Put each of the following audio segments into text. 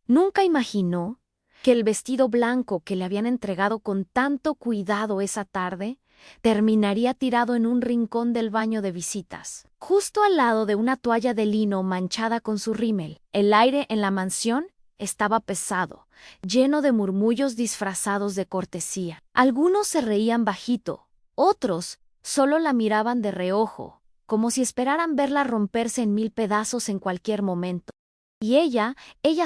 Nunca imaginó que el vestido blanco que le habían entregado con tanto cuidado esa tarde terminaría tirado en un rincón del baño de visitas, justo al lado de una toalla de lino manchada con su rímel. El aire en la mansión estaba pesado, lleno de murmullos disfrazados de cortesía. Algunos se reían bajito, otros solo la miraban de reojo, como si esperaran verla romperse en mil pedazos en cualquier momento. Y ella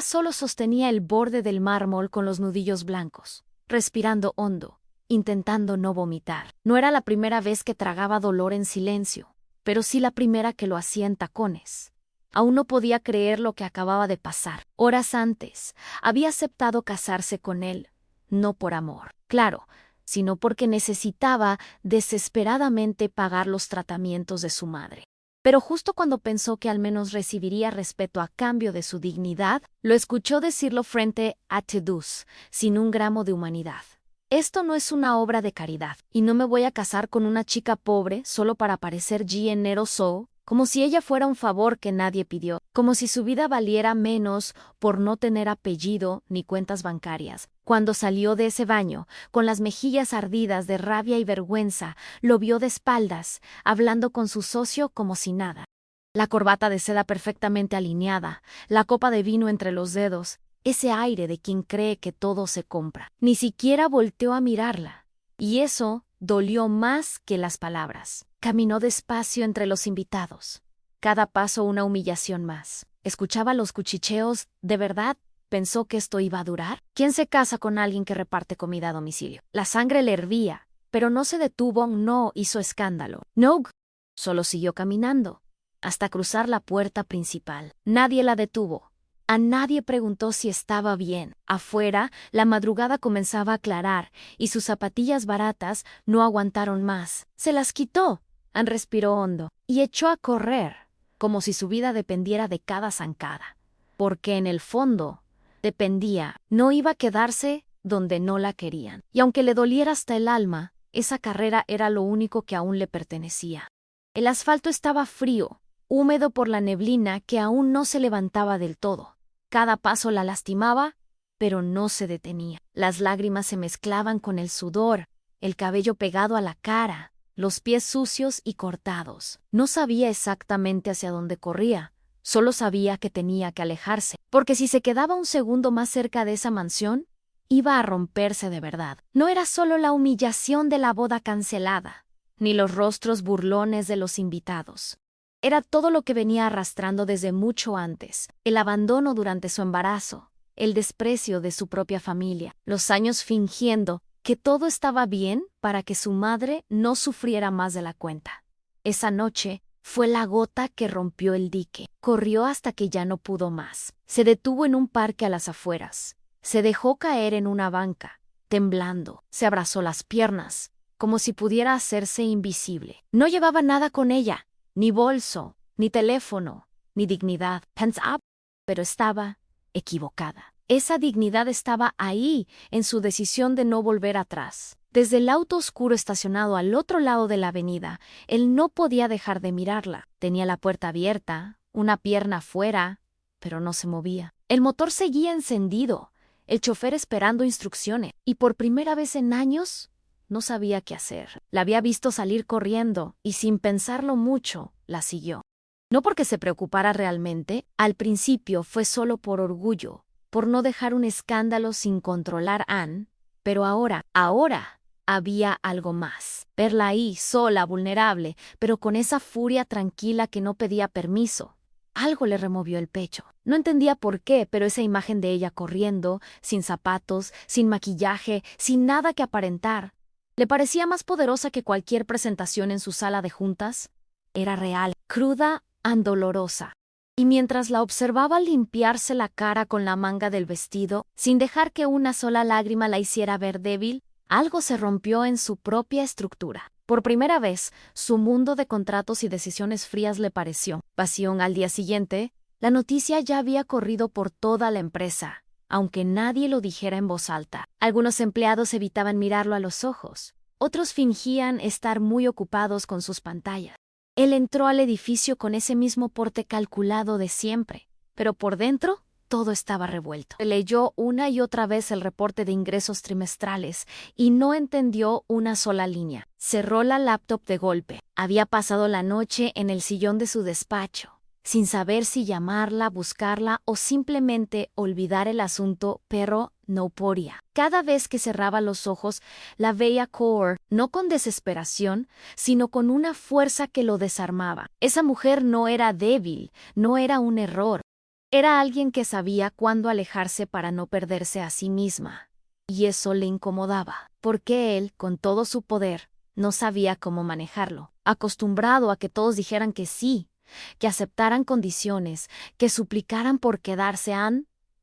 solo sostenía el borde del mármol con los nudillos blancos, respirando hondo, intentando no vomitar. No era la primera vez que tragaba dolor en silencio, pero sí la primera que lo hacía en tacones. Aún no podía creer lo que acababa de pasar. Horas antes, había aceptado casarse con él, no por amor, claro, sino porque necesitaba desesperadamente pagar los tratamientos de su madre. Pero justo cuando pensó que al menos recibiría respeto a cambio de su dignidad, lo escuchó decirlo frente a Tedus, sin un gramo de humanidad. Esto no es una obra de caridad, y no me voy a casar con una chica pobre solo para parecer Jean Nero, como si ella fuera un favor que nadie pidió, como si su vida valiera menos por no tener apellido ni cuentas bancarias. Cuando salió de ese baño, con las mejillas ardidas de rabia y vergüenza, lo vio de espaldas, hablando con su socio como si nada. La corbata de seda perfectamente alineada, la copa de vino entre los dedos, ese aire de quien cree que todo se compra. Ni siquiera volteó a mirarla. Y eso dolió más que las palabras. Caminó despacio entre los invitados. Cada paso una humillación más. Escuchaba los cuchicheos. ¿De verdad pensó que esto iba a durar? ¿Quién se casa con alguien que reparte comida a domicilio? La sangre le hervía, pero no se detuvo, no hizo escándalo. No, solo siguió caminando, hasta cruzar la puerta principal. Nadie la detuvo. A nadie preguntó si estaba bien. Afuera, la madrugada comenzaba a aclarar, y sus zapatillas baratas no aguantaron más. Se las quitó, respiró hondo, y echó a correr, como si su vida dependiera de cada zancada. Porque en el fondo, dependía, no iba a quedarse donde no la querían. Y aunque le doliera hasta el alma, esa carrera era lo único que aún le pertenecía. El asfalto estaba frío, húmedo por la neblina que aún no se levantaba del todo. Cada paso la lastimaba, pero no se detenía. Las lágrimas se mezclaban con el sudor, el cabello pegado a la cara, los pies sucios y cortados. No sabía exactamente hacia dónde corría, solo sabía que tenía que alejarse, porque si se quedaba un segundo más cerca de esa mansión, iba a romperse de verdad. No era solo la humillación de la boda cancelada, ni los rostros burlones de los invitados. Era todo lo que venía arrastrando desde mucho antes, el abandono durante su embarazo, el desprecio de su propia familia, los años fingiendo que todo estaba bien para que su madre no sufriera más de la cuenta. Esa noche fue la gota que rompió el dique. Corrió hasta que ya no pudo más. Se detuvo en un parque a las afueras. Se dejó caer en una banca, temblando. Se abrazó las piernas, como si pudiera hacerse invisible. No llevaba nada con ella. Ni bolso, ni teléfono, ni dignidad. Hands up. Pero estaba equivocada. Esa dignidad estaba ahí, en su decisión de no volver atrás. Desde el auto oscuro estacionado al otro lado de la avenida, él no podía dejar de mirarla. Tenía la puerta abierta, una pierna fuera, pero no se movía. El motor seguía encendido, el chofer esperando instrucciones, y por primera vez en años no sabía qué hacer. La había visto salir corriendo y sin pensarlo mucho, la siguió. No porque se preocupara realmente, al principio fue solo por orgullo, por no dejar un escándalo sin controlar a Anne, pero ahora había algo más. Verla ahí, sola, vulnerable, pero con esa furia tranquila que no pedía permiso. Algo le removió el pecho. No entendía por qué, pero esa imagen de ella corriendo, sin zapatos, sin maquillaje, sin nada que aparentar, le parecía más poderosa que cualquier presentación en su sala de juntas. Era real, cruda, dolorosa. Y mientras la observaba limpiarse la cara con la manga del vestido, sin dejar que una sola lágrima la hiciera ver débil, algo se rompió en su propia estructura. Por primera vez, su mundo de contratos y decisiones frías le pareció vacío. Al día siguiente, la noticia ya había corrido por toda la empresa, aunque nadie lo dijera en voz alta. Algunos empleados evitaban mirarlo a los ojos, otros fingían estar muy ocupados con sus pantallas. Él entró al edificio con ese mismo porte calculado de siempre, pero por dentro todo estaba revuelto. Leyó una y otra vez el reporte de ingresos trimestrales y no entendió una sola línea. Cerró la laptop de golpe. Había pasado la noche en el sillón de su despacho, sin saber si llamarla, buscarla o simplemente olvidar el asunto, pero no podía. Cada vez que cerraba los ojos, la veía Kaur, no con desesperación, sino con una fuerza que lo desarmaba. Esa mujer no era débil, no era un error. Era alguien que sabía cuándo alejarse para no perderse a sí misma. Y eso le incomodaba, porque él, con todo su poder, no sabía cómo manejarlo. Acostumbrado a que todos dijeran que sí, que aceptaran condiciones, que suplicaran por quedarse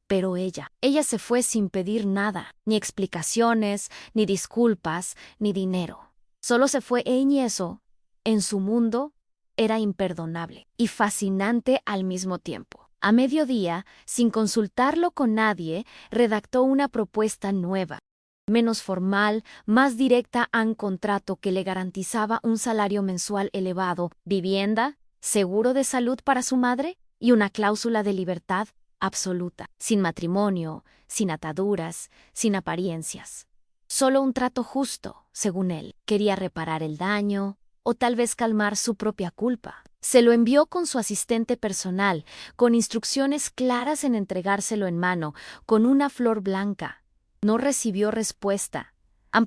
pero ella se fue sin pedir nada, ni explicaciones, ni disculpas, ni dinero. Solo se fue y eso, en su mundo, era imperdonable y fascinante al mismo tiempo. A mediodía, sin consultarlo con nadie, redactó una propuesta nueva, menos formal, más directa a un contrato que le garantizaba un salario mensual elevado, vivienda, seguro de salud para su madre y una cláusula de libertad absoluta, sin matrimonio, sin ataduras, sin apariencias. Solo un trato justo, según él. Quería reparar el daño o tal vez calmar su propia culpa. Se lo envió con su asistente personal, con instrucciones claras en entregárselo en mano, con una flor blanca. No recibió respuesta.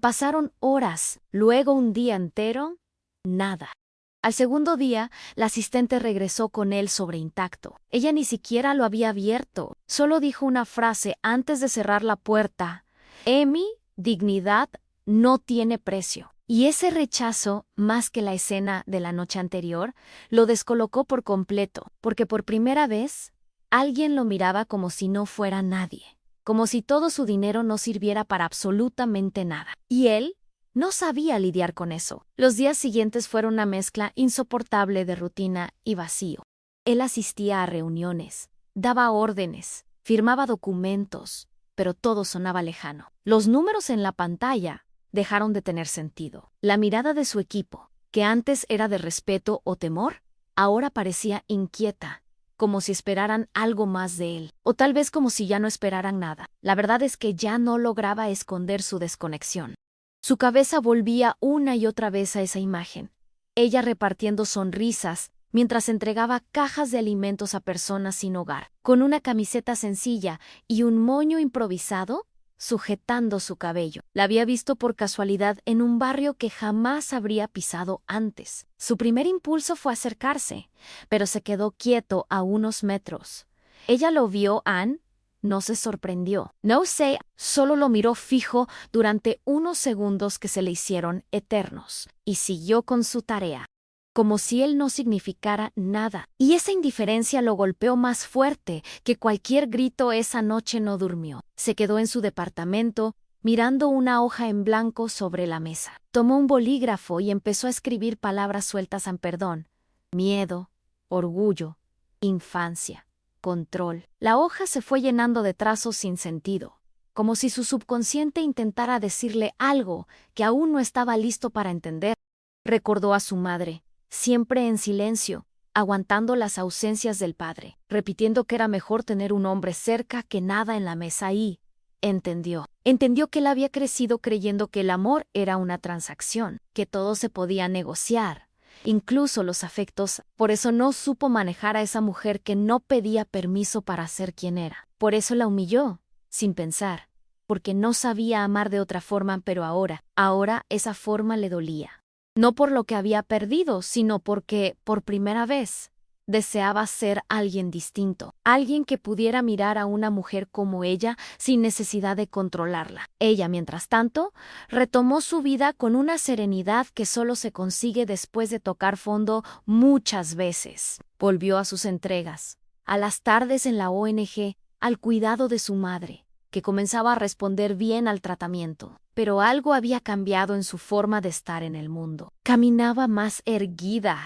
Pasaron horas, luego un día entero, nada. Al segundo día, la asistente regresó con él sobre intacto. Ella ni siquiera lo había abierto. Solo dijo una frase antes de cerrar la puerta. Mi dignidad no tiene precio. Y ese rechazo, más que la escena de la noche anterior, lo descolocó por completo, porque por primera vez, alguien lo miraba como si no fuera nadie, como si todo su dinero no sirviera para absolutamente nada. Y él no sabía lidiar con eso. Los días siguientes fueron una mezcla insoportable de rutina y vacío. Él asistía a reuniones, daba órdenes, firmaba documentos, pero todo sonaba lejano. Los números en la pantalla dejaron de tener sentido. La mirada de su equipo, que antes era de respeto o temor, ahora parecía inquieta, como si esperaran algo más de él, o tal vez como si ya no esperaran nada. La verdad es que ya no lograba esconder su desconexión. Su cabeza volvía una y otra vez a esa imagen, ella repartiendo sonrisas mientras entregaba cajas de alimentos a personas sin hogar, con una camiseta sencilla y un moño improvisado sujetando su cabello. La había visto por casualidad en un barrio que jamás habría pisado antes. Su primer impulso fue acercarse, pero se quedó quieto a unos metros. Ella lo vio, no se sorprendió. No sé, solo lo miró fijo durante unos segundos que se le hicieron eternos, y siguió con su tarea, como si él no significara nada. Y esa indiferencia lo golpeó más fuerte que cualquier grito. Esa noche no durmió. Se quedó en su departamento, mirando una hoja en blanco sobre la mesa. Tomó un bolígrafo y empezó a escribir palabras sueltas en perdón, miedo, orgullo, infancia, control. La hoja se fue llenando de trazos sin sentido, como si su subconsciente intentara decirle algo que aún no estaba listo para entender. Recordó a su madre, siempre en silencio, aguantando las ausencias del padre, repitiendo que era mejor tener un hombre cerca que nada en la mesa y entendió. Entendió que él había crecido creyendo que el amor era una transacción, que todo se podía negociar, incluso los afectos. Por eso no supo manejar a esa mujer que no pedía permiso para ser quien era. Por eso la humilló, sin pensar, porque no sabía amar de otra forma, pero ahora esa forma le dolía. No por lo que había perdido, sino porque, por primera vez, deseaba ser alguien distinto, alguien que pudiera mirar a una mujer como ella sin necesidad de controlarla. Ella, mientras tanto, retomó su vida con una serenidad que solo se consigue después de tocar fondo muchas veces. Volvió a sus entregas, a las tardes en la ONG, al cuidado de su madre, que comenzaba a responder bien al tratamiento. Pero algo había cambiado en su forma de estar en el mundo. Caminaba más erguida.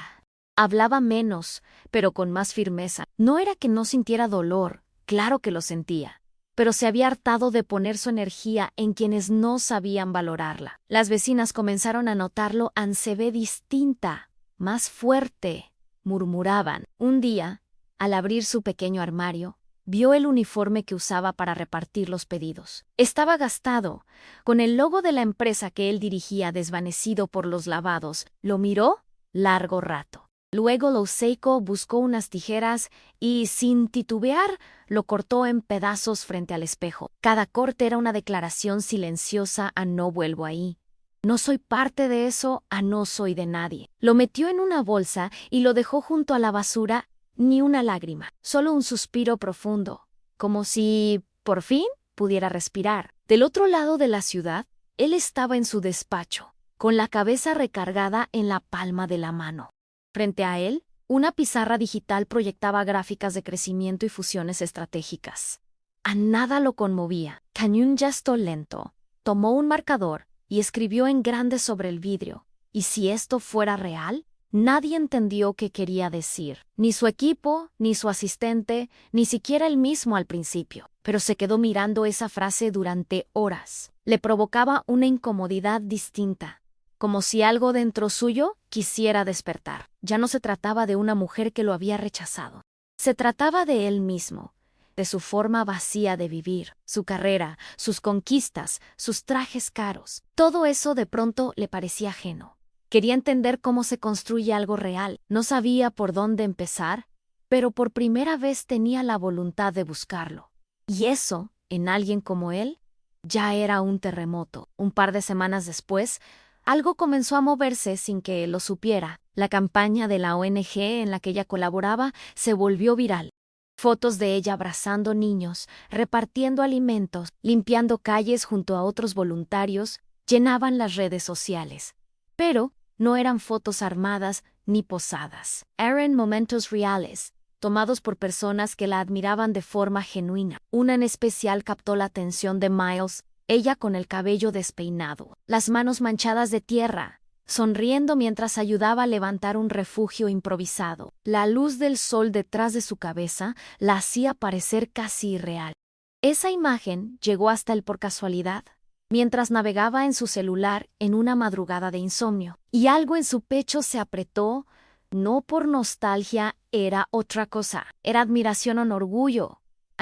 Hablaba menos, pero con más firmeza. No era que no sintiera dolor, claro que lo sentía, pero se había hartado de poner su energía en quienes no sabían valorarla. Las vecinas comenzaron a notarlo. Se ve distinta, más fuerte, murmuraban. Un día, al abrir su pequeño armario, vio el uniforme que usaba para repartir los pedidos. Estaba gastado, con el logo de la empresa que él dirigía desvanecido por los lavados. Lo miró largo rato. Luego lo secó, buscó unas tijeras y, sin titubear, lo cortó en pedazos frente al espejo. Cada corte era una declaración silenciosa a no vuelvo ahí. No soy parte de eso, a no soy de nadie. Lo metió en una bolsa y lo dejó junto a la basura. Ni una lágrima, solo un suspiro profundo, como si, por fin, pudiera respirar. Del otro lado de la ciudad, él estaba en su despacho, con la cabeza recargada en la palma de la mano. Frente a él, una pizarra digital proyectaba gráficas de crecimiento y fusiones estratégicas. A nada lo conmovía. Con un gesto lento, tomó un marcador y escribió en grande sobre el vidrio. ¿Y si esto fuera real? Nadie entendió qué quería decir, ni su equipo, ni su asistente, ni siquiera él mismo al principio, pero se quedó mirando esa frase durante horas. Le provocaba una incomodidad distinta, como si algo dentro suyo quisiera despertar. Ya no se trataba de una mujer que lo había rechazado. Se trataba de él mismo, de su forma vacía de vivir, su carrera, sus conquistas, sus trajes caros. Todo eso de pronto le parecía ajeno. Quería entender cómo se construye algo real. No sabía por dónde empezar, pero por primera vez tenía la voluntad de buscarlo. Y eso, en alguien como él, ya era un terremoto. Un par de semanas después, algo comenzó a moverse sin que él lo supiera. La campaña de la ONG en la que ella colaboraba se volvió viral. Fotos de ella abrazando niños, repartiendo alimentos, limpiando calles junto a otros voluntarios, llenaban las redes sociales. Pero no eran fotos armadas ni posadas. Eran momentos reales, tomados por personas que la admiraban de forma genuina. Una en especial captó la atención de Miles, ella con el cabello despeinado, las manos manchadas de tierra, sonriendo mientras ayudaba a levantar un refugio improvisado. La luz del sol detrás de su cabeza la hacía parecer casi irreal. Esa imagen llegó hasta él por casualidad, mientras navegaba en su celular en una madrugada de insomnio, y algo en su pecho se apretó. No por nostalgia, era otra cosa. Era admiración o orgullo,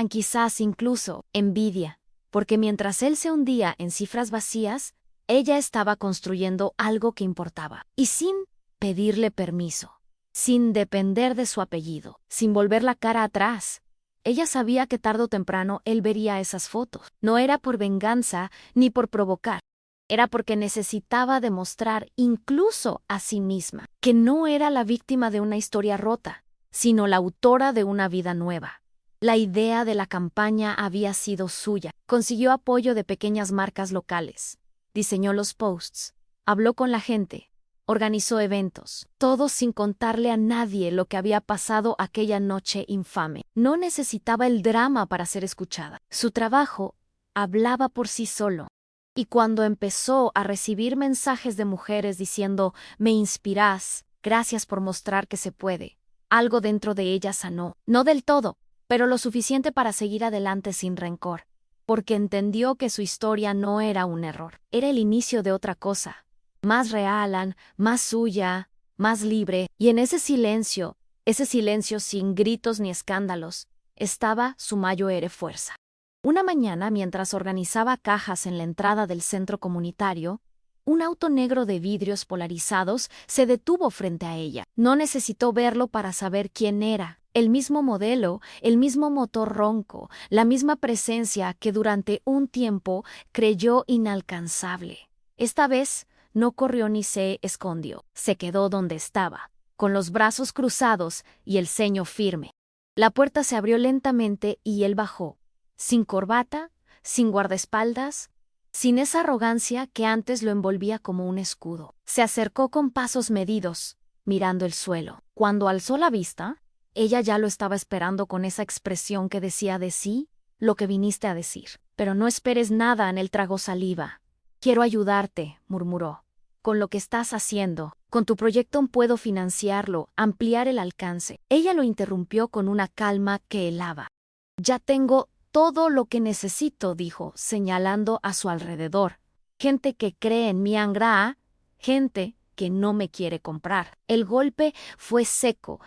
quizás incluso envidia, porque mientras él se hundía en cifras vacías, ella estaba construyendo algo que importaba, y sin pedirle permiso, sin depender de su apellido, sin volver la cara atrás. Ella sabía que tarde o temprano él vería esas fotos. No era por venganza ni por provocar. Era porque necesitaba demostrar incluso a sí misma que no era la víctima de una historia rota, sino la autora de una vida nueva. La idea de la campaña había sido suya. Consiguió apoyo de pequeñas marcas locales. Diseñó los posts. Habló con la gente. Organizó eventos, todo sin contarle a nadie lo que había pasado aquella noche infame. No necesitaba el drama para ser escuchada. Su trabajo hablaba por sí solo. Y cuando empezó a recibir mensajes de mujeres diciendo, me inspirás, gracias por mostrar que se puede, algo dentro de ella sanó. No del todo, pero lo suficiente para seguir adelante sin rencor. Porque entendió que su historia no era un error. Era el inicio de otra cosa. Más real, más suya, más libre, y en ese silencio sin gritos ni escándalos, estaba su mayor fuerza. Una mañana, mientras organizaba cajas en la entrada del centro comunitario, un auto negro de vidrios polarizados se detuvo frente a ella. No necesitó verlo para saber quién era. El mismo modelo, el mismo motor ronco, la misma presencia que durante un tiempo creyó inalcanzable. Esta vez, no corrió ni se escondió, se quedó donde estaba, con los brazos cruzados y el ceño firme. La puerta se abrió lentamente y él bajó, sin corbata, sin guardaespaldas, sin esa arrogancia que antes lo envolvía como un escudo. Se acercó con pasos medidos, mirando el suelo. Cuando alzó la vista, ella ya lo estaba esperando con esa expresión que decía de sí lo que viniste a decir. Pero no esperes nada, en él tragó saliva. Quiero ayudarte, murmuró. Con lo que estás haciendo, con tu proyecto puedo financiarlo, ampliar el alcance. Ella lo interrumpió con una calma que helaba. Ya tengo todo lo que necesito, dijo, señalando a su alrededor. Gente que cree en mi Angra, gente que no me quiere comprar. El golpe fue seco,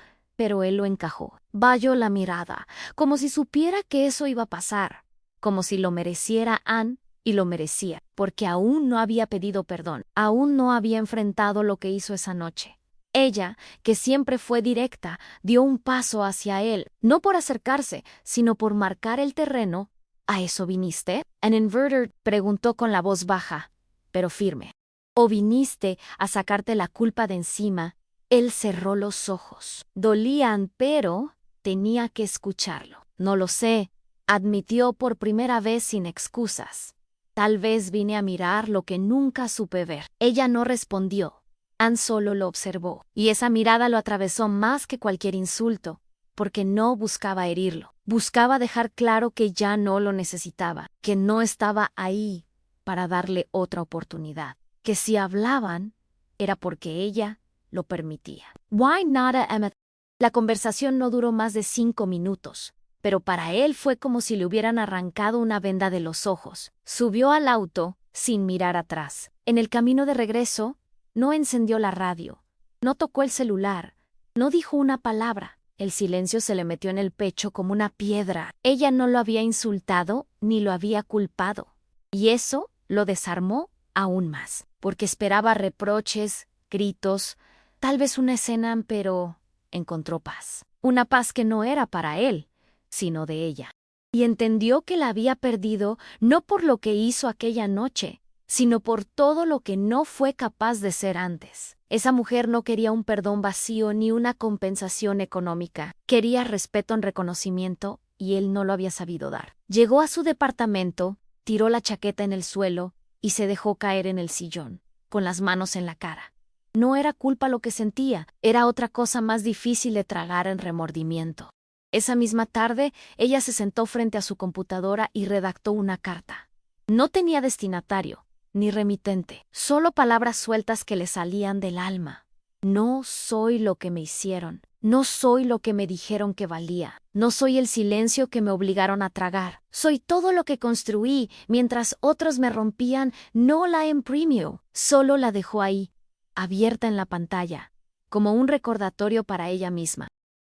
pero él lo encajó. Valló la mirada, como si supiera que eso iba a pasar, como si lo mereciera Anne, y lo merecía, porque aún no había pedido perdón, aún no había enfrentado lo que hizo esa noche. Ella, que siempre fue directa, dio un paso hacia él, no por acercarse, sino por marcar el terreno. ¿A eso viniste? An inverter preguntó con la voz baja, pero firme. ¿O viniste a sacarte la culpa de encima? Él cerró los ojos. Dolían, pero tenía que escucharlo. No lo sé, admitió por primera vez sin excusas. Tal vez vine a mirar lo que nunca supe ver. Ella no respondió. Anne solo lo observó, y esa mirada lo atravesó más que cualquier insulto, porque no buscaba herirlo. Buscaba dejar claro que ya no lo necesitaba, que no estaba ahí para darle otra oportunidad, que si hablaban era porque ella lo permitía. Why not a Emmet? La conversación no duró más de 5 minutos, pero para él fue como si le hubieran arrancado una venda de los ojos. Subió al auto sin mirar atrás. En el camino de regreso, no encendió la radio, no tocó el celular, no dijo una palabra. El silencio se le metió en el pecho como una piedra. Ella no lo había insultado ni lo había culpado. Y eso lo desarmó aún más, porque esperaba reproches, gritos, tal vez una escena, pero encontró paz. Una paz que no era para él, sino de ella. Y entendió que la había perdido no por lo que hizo aquella noche, sino por todo lo que no fue capaz de ser antes. Esa mujer no quería un perdón vacío ni una compensación económica. Quería respeto en reconocimiento, y él no lo había sabido dar. Llegó a su departamento, tiró la chaqueta en el suelo y se dejó caer en el sillón, con las manos en la cara. No era culpa lo que sentía, era otra cosa más difícil de tragar en remordimiento. Esa misma tarde, ella se sentó frente a su computadora y redactó una carta. No tenía destinatario ni remitente, solo palabras sueltas que le salían del alma. No soy lo que me hicieron, no soy lo que me dijeron que valía, no soy el silencio que me obligaron a tragar, soy todo lo que construí mientras otros me rompían. No la imprimió, solo la dejó ahí, abierta en la pantalla, como un recordatorio para ella misma.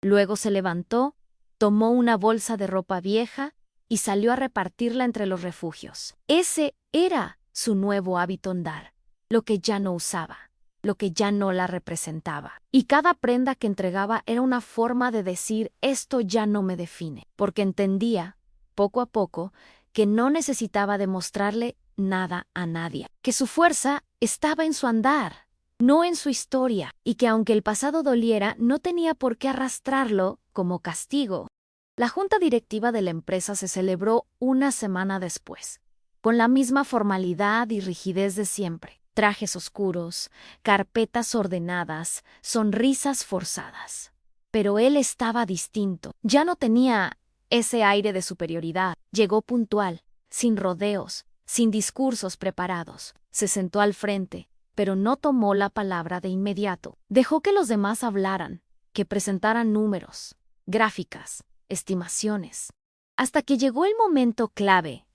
Luego se levantó, tomó una bolsa de ropa vieja y salió a repartirla entre los refugios. Ese era su nuevo hábito andar, lo que ya no usaba, lo que ya no la representaba. Y cada prenda que entregaba era una forma de decir: esto ya no me define, porque entendía, poco a poco, que no necesitaba demostrarle nada a nadie, que su fuerza estaba en su andar, no en su historia, y que aunque el pasado doliera, no tenía por qué arrastrarlo como castigo. La junta directiva de la empresa se celebró una semana después, con la misma formalidad y rigidez de siempre. Trajes oscuros, carpetas ordenadas, sonrisas forzadas. Pero él estaba distinto. Ya no tenía ese aire de superioridad. Llegó puntual, sin rodeos, sin discursos preparados. Se sentó al frente, pero no tomó la palabra de inmediato. Dejó que los demás hablaran, que presentaran números, gráficas, estimaciones, hasta que llegó el momento clave,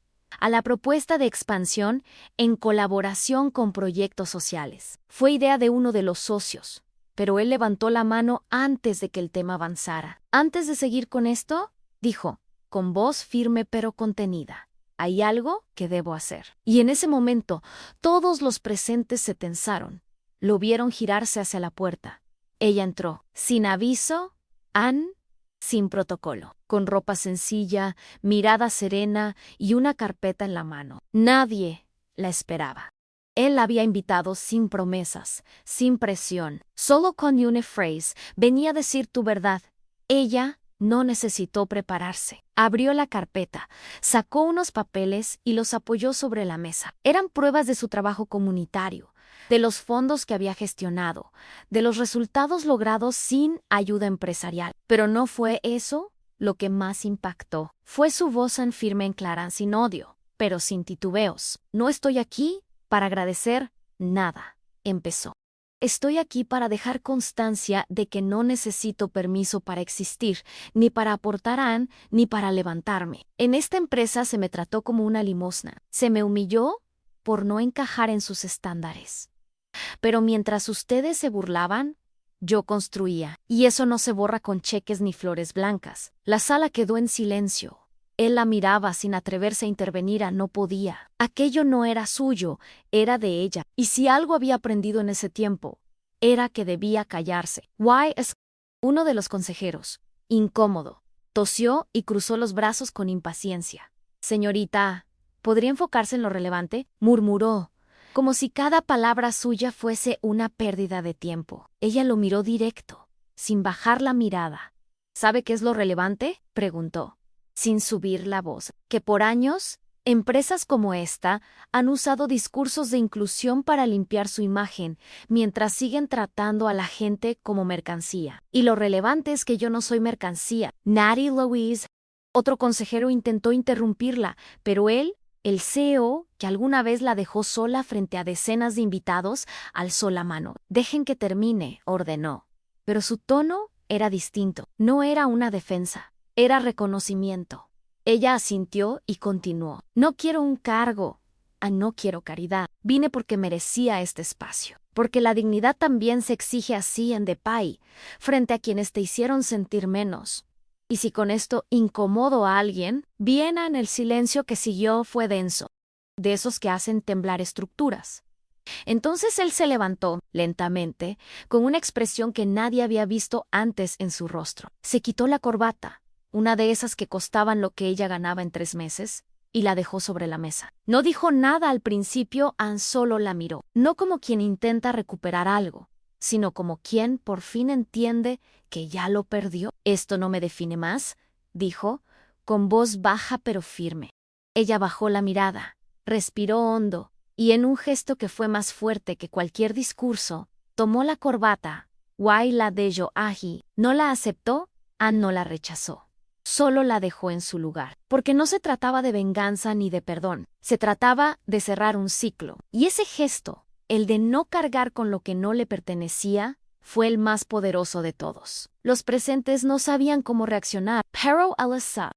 a la propuesta de expansión en colaboración con proyectos sociales. Fue idea de uno de los socios, pero él levantó la mano antes de que el tema avanzara. Antes de seguir con esto, dijo, con voz firme pero contenida: hay algo que debo hacer. Y en ese momento, todos los presentes se tensaron. Lo vieron girarse hacia la puerta. Ella entró, sin aviso, Anne, sin protocolo, con ropa sencilla, mirada serena y una carpeta en la mano. Nadie la esperaba. Él la había invitado sin promesas, sin presión, solo con una frase: venía a decir tu verdad. Ella no necesitó prepararse. Abrió la carpeta, sacó unos papeles y los apoyó sobre la mesa. Eran pruebas de su trabajo comunitario, de los fondos que había gestionado, de los resultados logrados sin ayuda empresarial. Pero no fue eso lo que más impactó. Fue su voz en firme, en clara, sin odio, pero sin titubeos. No estoy aquí para agradecer nada, empezó. Estoy aquí para dejar constancia de que no necesito permiso para existir, ni para aportar a Anne, ni para levantarme. En esta empresa se me trató como una limosna. Se me humilló por no encajar en sus estándares. Pero mientras ustedes se burlaban, Yo construía, y eso no se borra con cheques ni flores blancas. La sala quedó en silencio. Él la miraba sin atreverse a intervenir. No podía. Aquello no era suyo, era de ella. Y si algo había aprendido en ese tiempo, era que debía callarse. Uno de los consejeros, incómodo, tosió y cruzó los brazos con impaciencia. Señorita, ¿podría enfocarse en lo relevante? Murmuró, como si cada palabra suya fuese una pérdida de tiempo. Ella lo miró directo, sin bajar la mirada. ¿Sabe qué es lo relevante?, preguntó, sin subir la voz. Que por años, empresas como esta han usado discursos de inclusión para limpiar su imagen, mientras siguen tratando a la gente como mercancía. Y lo relevante es que yo no soy mercancía. Natty Louise. Otro consejero intentó interrumpirla, pero él, el CEO, que alguna vez la dejó sola frente a decenas de invitados, alzó la mano. Dejen que termine, ordenó. Pero su tono era distinto. No era una defensa, era reconocimiento. Ella asintió y continuó. No quiero un cargo. No quiero caridad. Vine porque merecía este espacio. Porque la dignidad también se exige así en DePay, frente a quienes te hicieron sentir menos. Y si con esto incomodo a alguien, Viena en el silencio que siguió fue denso, de esos que hacen temblar estructuras. Entonces él se levantó, lentamente, con una expresión que nadie había visto antes en su rostro. Se quitó la corbata, una de esas que costaban lo que ella ganaba en 3 meses, y la dejó sobre la mesa. No dijo nada al principio, solo la miró, no como quien intenta recuperar algo, sino como quien por fin entiende que ya lo perdió. Esto no me define más, dijo, con voz baja pero firme. Ella bajó la mirada, respiró hondo, y en un gesto que fue más fuerte que cualquier discurso, tomó la corbata. La de Joahi. No la aceptó, no la rechazó. Solo la dejó en su lugar, porque no se trataba de venganza ni de perdón, se trataba de cerrar un ciclo. Y ese gesto, el de no cargar con lo que no le pertenecía, fue el más poderoso de todos. Los presentes no sabían cómo reaccionar. Pero Alyssa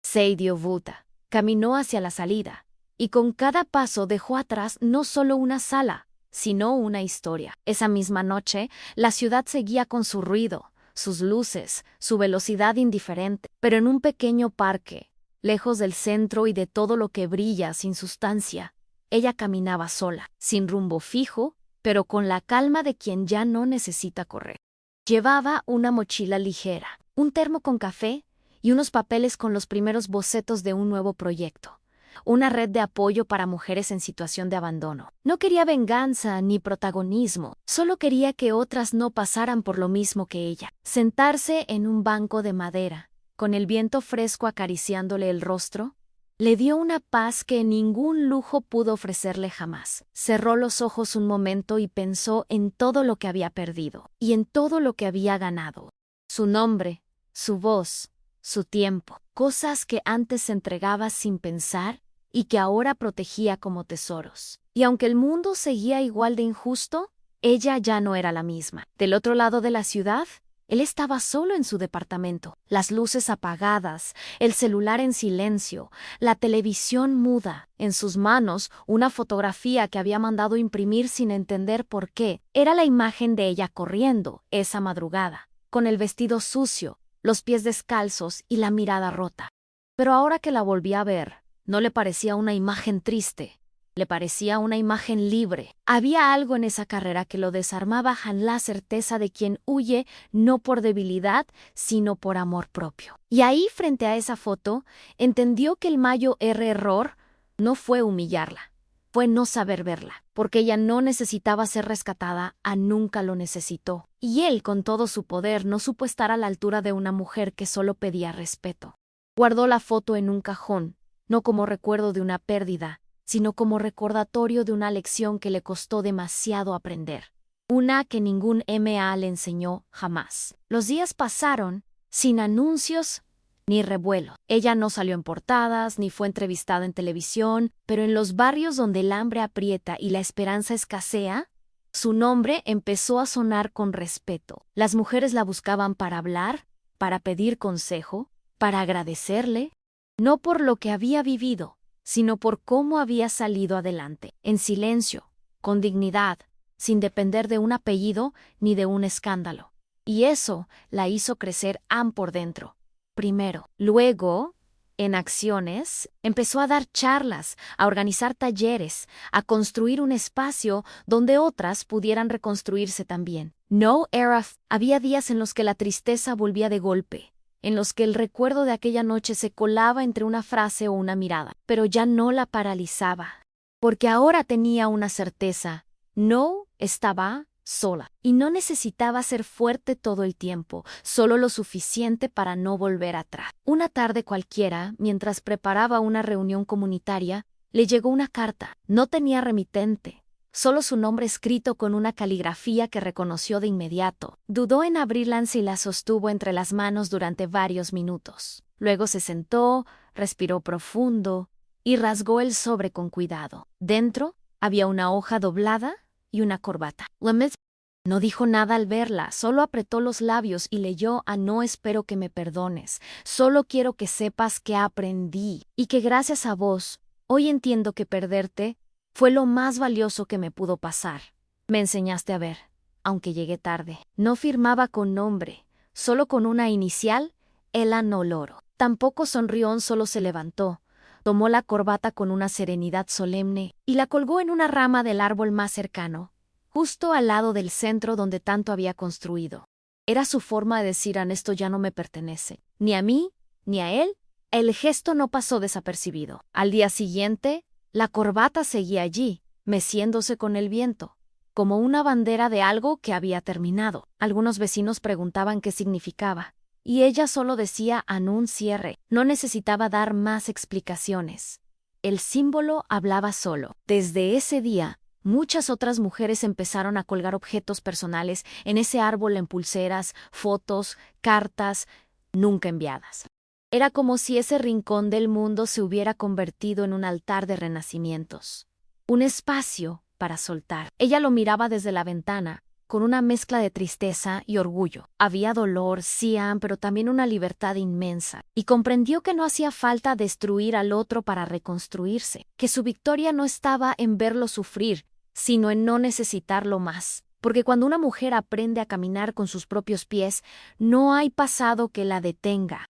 se dio vuelta, caminó hacia la salida, y con cada paso dejó atrás no solo una sala, sino una historia. Esa misma noche, la ciudad seguía con su ruido, sus luces, su velocidad indiferente, pero en un pequeño parque, lejos del centro y de todo lo que brilla sin sustancia, ella caminaba sola, sin rumbo fijo, pero con la calma de quien ya no necesita correr. Llevaba una mochila ligera, un termo con café y unos papeles con los primeros bocetos de un nuevo proyecto, una red de apoyo para mujeres en situación de abandono. No quería venganza ni protagonismo, solo quería que otras no pasaran por lo mismo que ella. Sentarse en un banco de madera, con el viento fresco acariciándole el rostro, le dio una paz que ningún lujo pudo ofrecerle jamás. Cerró los ojos un momento y pensó en todo lo que había perdido y en todo lo que había ganado. Su nombre, su voz, su tiempo, cosas que antes entregaba sin pensar y que ahora protegía como tesoros. Y aunque el mundo seguía igual de injusto, ella ya no era la misma. Del otro lado de la ciudad, él estaba solo en su departamento, las luces apagadas, el celular en silencio, la televisión muda. En sus manos, una fotografía que había mandado imprimir sin entender por qué. Era la imagen de ella corriendo, esa madrugada, con el vestido sucio, los pies descalzos y la mirada rota. Pero ahora que la volvía a ver, no le parecía una imagen triste. Le parecía una imagen libre. Había algo en esa carrera que lo desarmaba, la certeza de quien huye no por debilidad, sino por amor propio. Y ahí, frente a esa foto, entendió que el mayor error no fue humillarla, fue no saber verla, porque ella no necesitaba ser rescatada, nunca lo necesitó. Y él, con todo su poder, no supo estar a la altura de una mujer que solo pedía respeto. Guardó la foto en un cajón, no como recuerdo de una pérdida, sino como recordatorio de una lección que le costó demasiado aprender. Una que ningún MA le enseñó jamás. Los días pasaron sin anuncios ni revuelo. Ella no salió en portadas, ni fue entrevistada en televisión, pero en los barrios donde el hambre aprieta y la esperanza escasea, su nombre empezó a sonar con respeto. Las mujeres la buscaban para hablar, para pedir consejo, para agradecerle, no por lo que había vivido, sino por cómo había salido adelante, en silencio, con dignidad, sin depender de un apellido ni de un escándalo. Y eso la hizo crecer por dentro. Primero. Luego, en acciones, empezó a dar charlas, a organizar talleres, a construir un espacio donde otras pudieran reconstruirse también. No era. Había días en los que la tristeza volvía de golpe, en los que el recuerdo de aquella noche se colaba entre una frase o una mirada, pero ya no la paralizaba, porque ahora tenía una certeza: no estaba sola, y no necesitaba ser fuerte todo el tiempo, solo lo suficiente para no volver atrás. Una tarde cualquiera, mientras preparaba una reunión comunitaria, le llegó una carta. No tenía remitente, solo su nombre escrito con una caligrafía que reconoció de inmediato. Dudó en abrirla y la sostuvo entre las manos durante varios minutos. Luego se sentó, respiró profundo y rasgó el sobre con cuidado. Dentro había una hoja doblada y una corbata. No dijo nada al verla, solo apretó los labios y leyó: no espero que me perdones, solo quiero que sepas que aprendí y que gracias a vos, hoy entiendo que perderte fue lo más valioso que me pudo pasar. Me enseñaste a ver, aunque llegué tarde. No firmaba con nombre, solo con una inicial, Ela Noloro. Tampoco sonrió, solo se levantó. Tomó la corbata con una serenidad solemne y la colgó en una rama del árbol más cercano, justo al lado del centro donde tanto había construido. Era su forma de decir: esto ya no me pertenece, ni a mí, ni a él. El gesto no pasó desapercibido. Al día siguiente, la corbata seguía allí, meciéndose con el viento, como una bandera de algo que había terminado. Algunos vecinos preguntaban qué significaba, y ella solo decía: un cierre. No necesitaba dar más explicaciones. El símbolo hablaba solo. Desde ese día, muchas otras mujeres empezaron a colgar objetos personales en ese árbol, en pulseras, fotos, cartas, nunca enviadas. Era como si ese rincón del mundo se hubiera convertido en un altar de renacimientos. Un espacio para soltar. Ella lo miraba desde la ventana, con una mezcla de tristeza y orgullo. Había dolor, sí, pero también una libertad inmensa. Y comprendió que no hacía falta destruir al otro para reconstruirse, que su victoria no estaba en verlo sufrir, sino en no necesitarlo más. Porque cuando una mujer aprende a caminar con sus propios pies, no hay pasado que la detenga.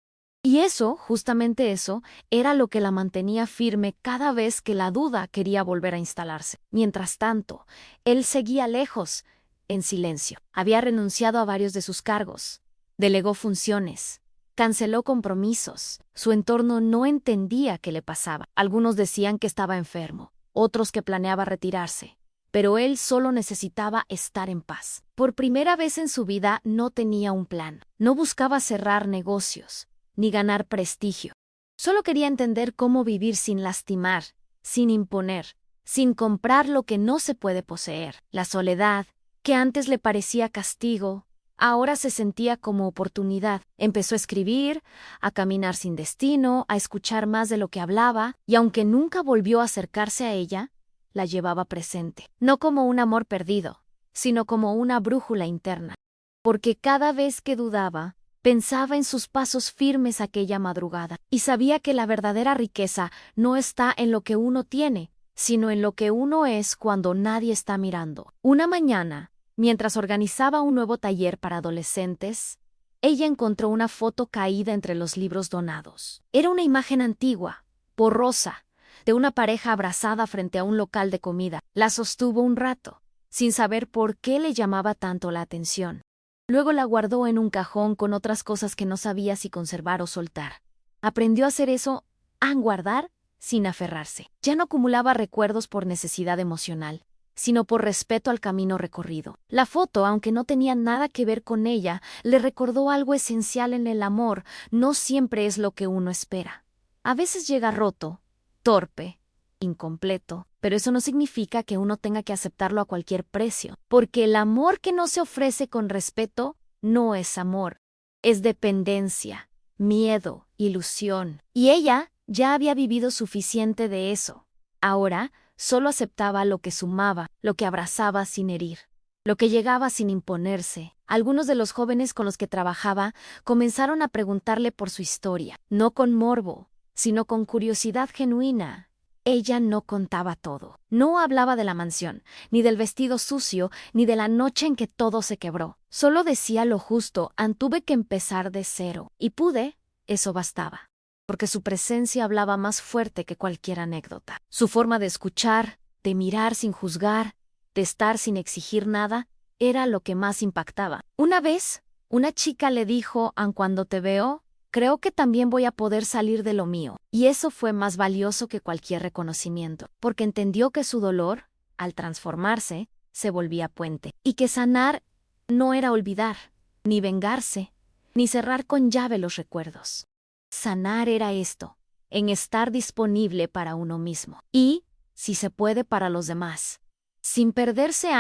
Y eso, justamente eso, era lo que la mantenía firme cada vez que la duda quería volver a instalarse. Mientras tanto, él seguía lejos, en silencio. Había renunciado a varios de sus cargos, delegó funciones, canceló compromisos. Su entorno no entendía qué le pasaba. Algunos decían que estaba enfermo, otros que planeaba retirarse. Pero él solo necesitaba estar en paz. Por primera vez en su vida no tenía un plan. No buscaba cerrar negocios, ni ganar prestigio. Solo quería entender cómo vivir sin lastimar, sin imponer, sin comprar lo que no se puede poseer. La soledad, que antes le parecía castigo, ahora se sentía como oportunidad. Empezó a escribir, a caminar sin destino, a escuchar más de lo que hablaba, y aunque nunca volvió a acercarse a ella, la llevaba presente. No como un amor perdido, sino como una brújula interna. Porque cada vez que dudaba, pensaba en sus pasos firmes aquella madrugada, y sabía que la verdadera riqueza no está en lo que uno tiene, sino en lo que uno es cuando nadie está mirando. Una mañana, mientras organizaba un nuevo taller para adolescentes, ella encontró una foto caída entre los libros donados. Era una imagen antigua, borrosa, de una pareja abrazada frente a un local de comida. La sostuvo un rato, sin saber por qué le llamaba tanto la atención. Luego la guardó en un cajón con otras cosas que no sabía si conservar o soltar. Aprendió a hacer eso, a guardar, sin aferrarse. Ya no acumulaba recuerdos por necesidad emocional, sino por respeto al camino recorrido. La foto, aunque no tenía nada que ver con ella, le recordó algo esencial en el amor: no siempre es lo que uno espera. A veces llega roto, torpe, incompleto, pero eso no significa que uno tenga que aceptarlo a cualquier precio, porque el amor que no se ofrece con respeto no es amor, es dependencia, miedo, ilusión. Y ella ya había vivido suficiente de eso. Ahora solo aceptaba lo que sumaba, lo que abrazaba sin herir, lo que llegaba sin imponerse. Algunos de los jóvenes con los que trabajaba comenzaron a preguntarle por su historia, no con morbo, sino con curiosidad genuina. Ella no contaba todo. No hablaba de la mansión, ni del vestido sucio, ni de la noche en que todo se quebró. Solo decía lo justo: tuve que empezar de cero. Y pude, eso bastaba. Porque su presencia hablaba más fuerte que cualquier anécdota. Su forma de escuchar, de mirar sin juzgar, de estar sin exigir nada, era lo que más impactaba. Una vez, una chica le dijo: cuando te veo, creo que también voy a poder salir de lo mío. Y eso fue más valioso que cualquier reconocimiento, porque entendió que su dolor, al transformarse, se volvía puente. Y que sanar no era olvidar, ni vengarse, ni cerrar con llave los recuerdos. Sanar era esto, en estar disponible para uno mismo. Y, si se puede, para los demás. Sin perderse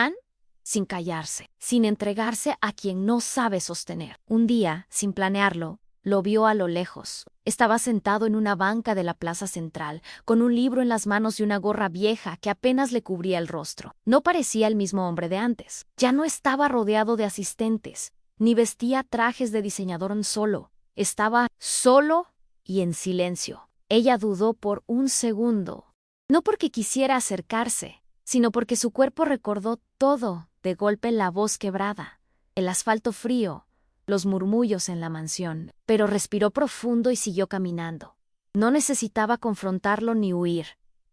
sin callarse, sin entregarse a quien no sabe sostener. Un día, sin planearlo, lo vio a lo lejos. Estaba sentado en una banca de la plaza central, con un libro en las manos y una gorra vieja que apenas le cubría el rostro. No parecía el mismo hombre de antes. Ya no estaba rodeado de asistentes, ni vestía trajes de diseñador solo. Estaba solo y en silencio. Ella dudó por un segundo. No porque quisiera acercarse, sino porque su cuerpo recordó todo, de golpe la voz quebrada, el asfalto frío, los murmullos en la mansión. Pero respiró profundo y siguió caminando. No necesitaba confrontarlo ni huir.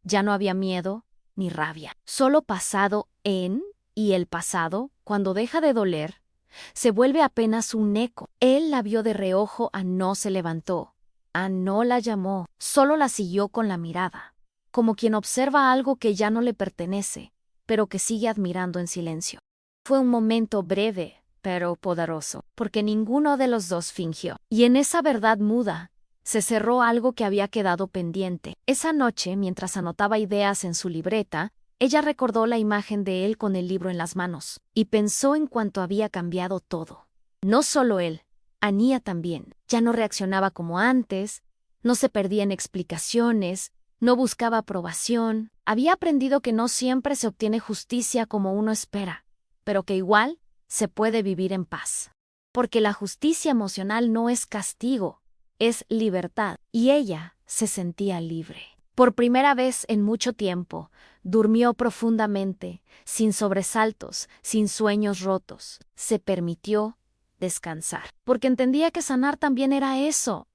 Ya no había miedo ni rabia. Solo pasado y el pasado, cuando deja de doler, se vuelve apenas un eco. Él la vio de reojo, no se levantó. No la llamó, solo la siguió con la mirada, como quien observa algo que ya no le pertenece, pero que sigue admirando en silencio. Fue un momento breve, pero poderoso, porque ninguno de los dos fingió. Y en esa verdad muda, se cerró algo que había quedado pendiente. Esa noche, mientras anotaba ideas en su libreta, ella recordó la imagen de él con el libro en las manos, y pensó en cuánto había cambiado todo. No solo él, Ania también. Ya no reaccionaba como antes, no se perdía en explicaciones, no buscaba aprobación. Había aprendido que no siempre se obtiene justicia como uno espera, pero que igual se puede vivir en paz. Porque la justicia emocional no es castigo, es libertad, y ella se sentía libre. Por primera vez en mucho tiempo, durmió profundamente, sin sobresaltos, sin sueños rotos. Se permitió descansar, porque entendía que sanar también era eso,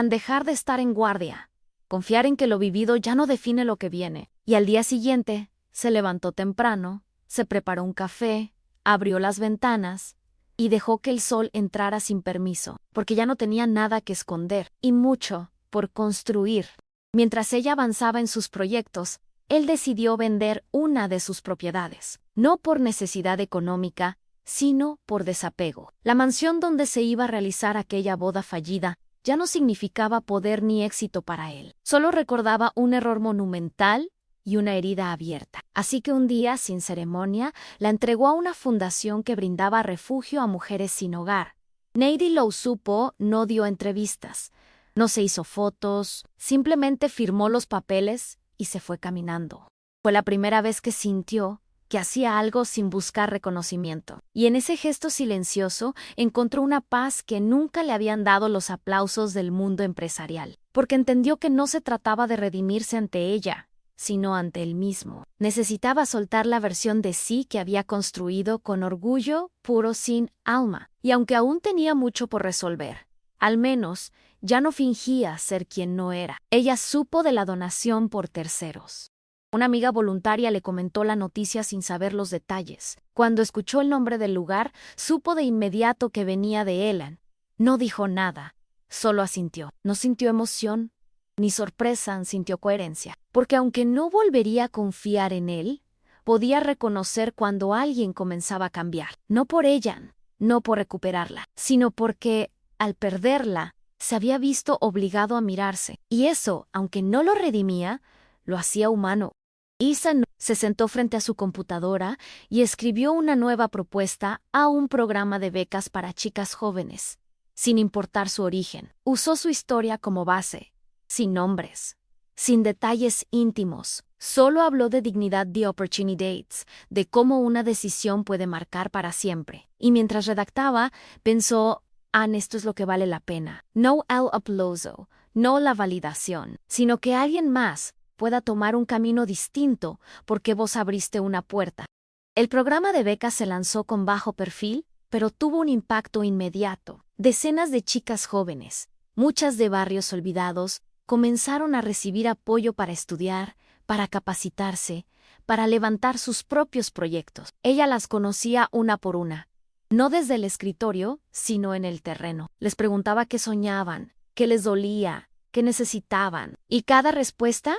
dejar de estar en guardia, confiar en que lo vivido ya no define lo que viene. Y al día siguiente, se levantó temprano, se preparó un café, abrió las ventanas y dejó que el sol entrara sin permiso, porque ya no tenía nada que esconder y mucho por construir. Mientras ella avanzaba en sus proyectos, él decidió vender una de sus propiedades, no por necesidad económica, sino por desapego. La mansión donde se iba a realizar aquella boda fallida ya no significaba poder ni éxito para él. Solo recordaba un error monumental y una herida abierta. Así que un día, sin ceremonia, la entregó a una fundación que brindaba refugio a mujeres sin hogar. Nady lo supo, no dio entrevistas, no se hizo fotos, simplemente firmó los papeles y se fue caminando. Fue la primera vez que sintió que hacía algo sin buscar reconocimiento. Y en ese gesto silencioso encontró una paz que nunca le habían dado los aplausos del mundo empresarial, porque entendió que no se trataba de redimirse ante ella, sino ante él mismo. Necesitaba soltar la versión de sí que había construido con orgullo puro, sin alma. Y aunque aún tenía mucho por resolver, al menos ya no fingía ser quien no era. Ella supo de la donación por terceros. Una amiga voluntaria le comentó la noticia sin saber los detalles. Cuando escuchó el nombre del lugar, supo de inmediato que venía de Elan. No dijo nada, solo asintió. No sintió emoción ni sorpresa, sintió coherencia. Porque aunque no volvería a confiar en él, podía reconocer cuando alguien comenzaba a cambiar. No por ella, no por recuperarla, sino porque, al perderla, se había visto obligado a mirarse. Y eso, aunque no lo redimía, lo hacía humano. Ethan se sentó frente a su computadora y escribió una nueva propuesta a un programa de becas para chicas jóvenes, sin importar su origen. Usó su historia como base, sin nombres, sin detalles íntimos. Solo habló de dignidad de opportunities, de cómo una decisión puede marcar para siempre. Y mientras redactaba, pensó: esto es lo que vale la pena. No el aplauso, no la validación, sino que alguien más pueda tomar un camino distinto porque vos abriste una puerta. El programa de becas se lanzó con bajo perfil, pero tuvo un impacto inmediato. Decenas de chicas jóvenes, muchas de barrios olvidados, comenzaron a recibir apoyo para estudiar, para capacitarse, para levantar sus propios proyectos. Ella las conocía una por una, no desde el escritorio, sino en el terreno. Les preguntaba qué soñaban, qué les dolía, qué necesitaban, y cada respuesta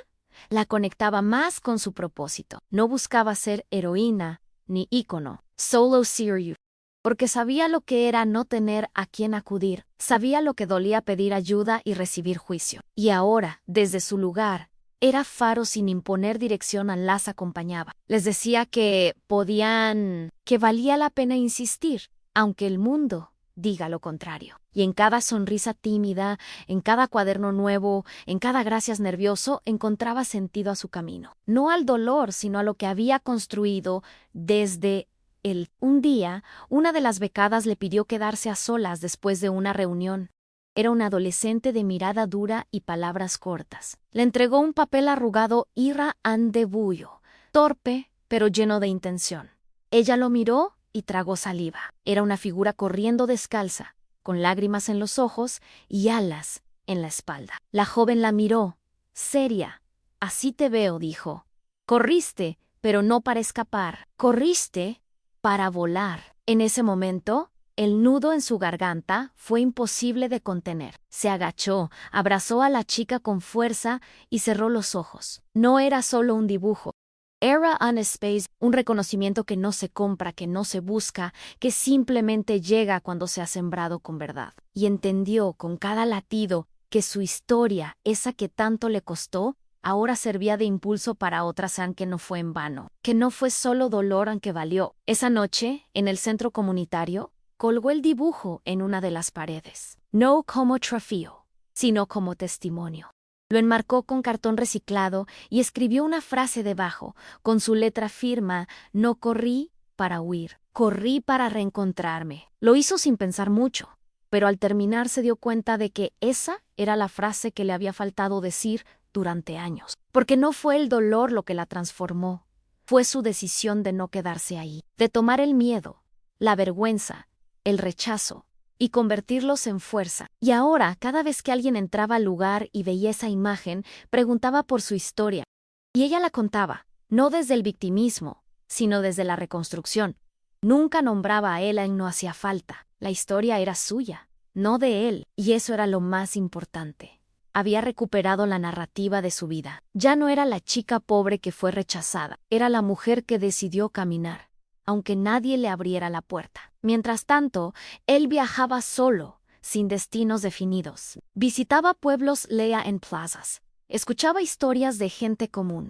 la conectaba más con su propósito. No buscaba ser heroína ni ícono, solo serious, porque sabía lo que era no tener a quién acudir, sabía lo que dolía pedir ayuda y recibir juicio. Y ahora, desde su lugar, era faro sin imponer dirección, las acompañaba. Les decía que podían, que valía la pena insistir, aunque el mundo diga lo contrario. Y en cada sonrisa tímida, en cada cuaderno nuevo, en cada gracias nervioso, encontraba sentido a su camino. No al dolor, sino a lo que había construido desde él. Un día, una de las becadas le pidió quedarse a solas después de una reunión. Era un adolescente de mirada dura y palabras cortas. Le entregó un papel arrugado Ira Andebullo, torpe, pero lleno de intención. Ella lo miró y tragó saliva. Era una figura corriendo descalza, con lágrimas en los ojos y alas en la espalda. La joven la miró, seria. Así te veo, dijo. Corriste, pero no para escapar. Corriste para volar. En ese momento, el nudo en su garganta fue imposible de contener. Se agachó, abrazó a la chica con fuerza y cerró los ojos. No era solo un dibujo. Era un space, un reconocimiento que no se compra, que no se busca, que simplemente llega cuando se ha sembrado con verdad. Y entendió con cada latido que su historia, esa que tanto le costó, ahora servía de impulso para otras, aunque no fue en vano. Que no fue solo dolor, aunque valió. Esa noche, en el centro comunitario, colgó el dibujo en una de las paredes, no como trofeo, sino como testimonio. Lo enmarcó con cartón reciclado y escribió una frase debajo, con su letra firma: no corrí para huir, corrí para reencontrarme. Lo hizo sin pensar mucho, pero al terminar se dio cuenta de que esa era la frase que le había faltado decir durante años, porque no fue el dolor lo que la transformó, fue su decisión de no quedarse ahí, de tomar el miedo, la vergüenza, el rechazo, y convertirlos en fuerza. Y ahora, cada vez que alguien entraba al lugar y veía esa imagen, preguntaba por su historia. Y ella la contaba, no desde el victimismo, sino desde la reconstrucción. Nunca nombraba a él, no hacía falta. La historia era suya, no de él, y eso era lo más importante. Había recuperado la narrativa de su vida. Ya no era la chica pobre que fue rechazada, era la mujer que decidió caminar, aunque nadie le abriera la puerta. Mientras tanto, él viajaba solo, sin destinos definidos. Visitaba pueblos, leía en plazas. Escuchaba historias de gente común.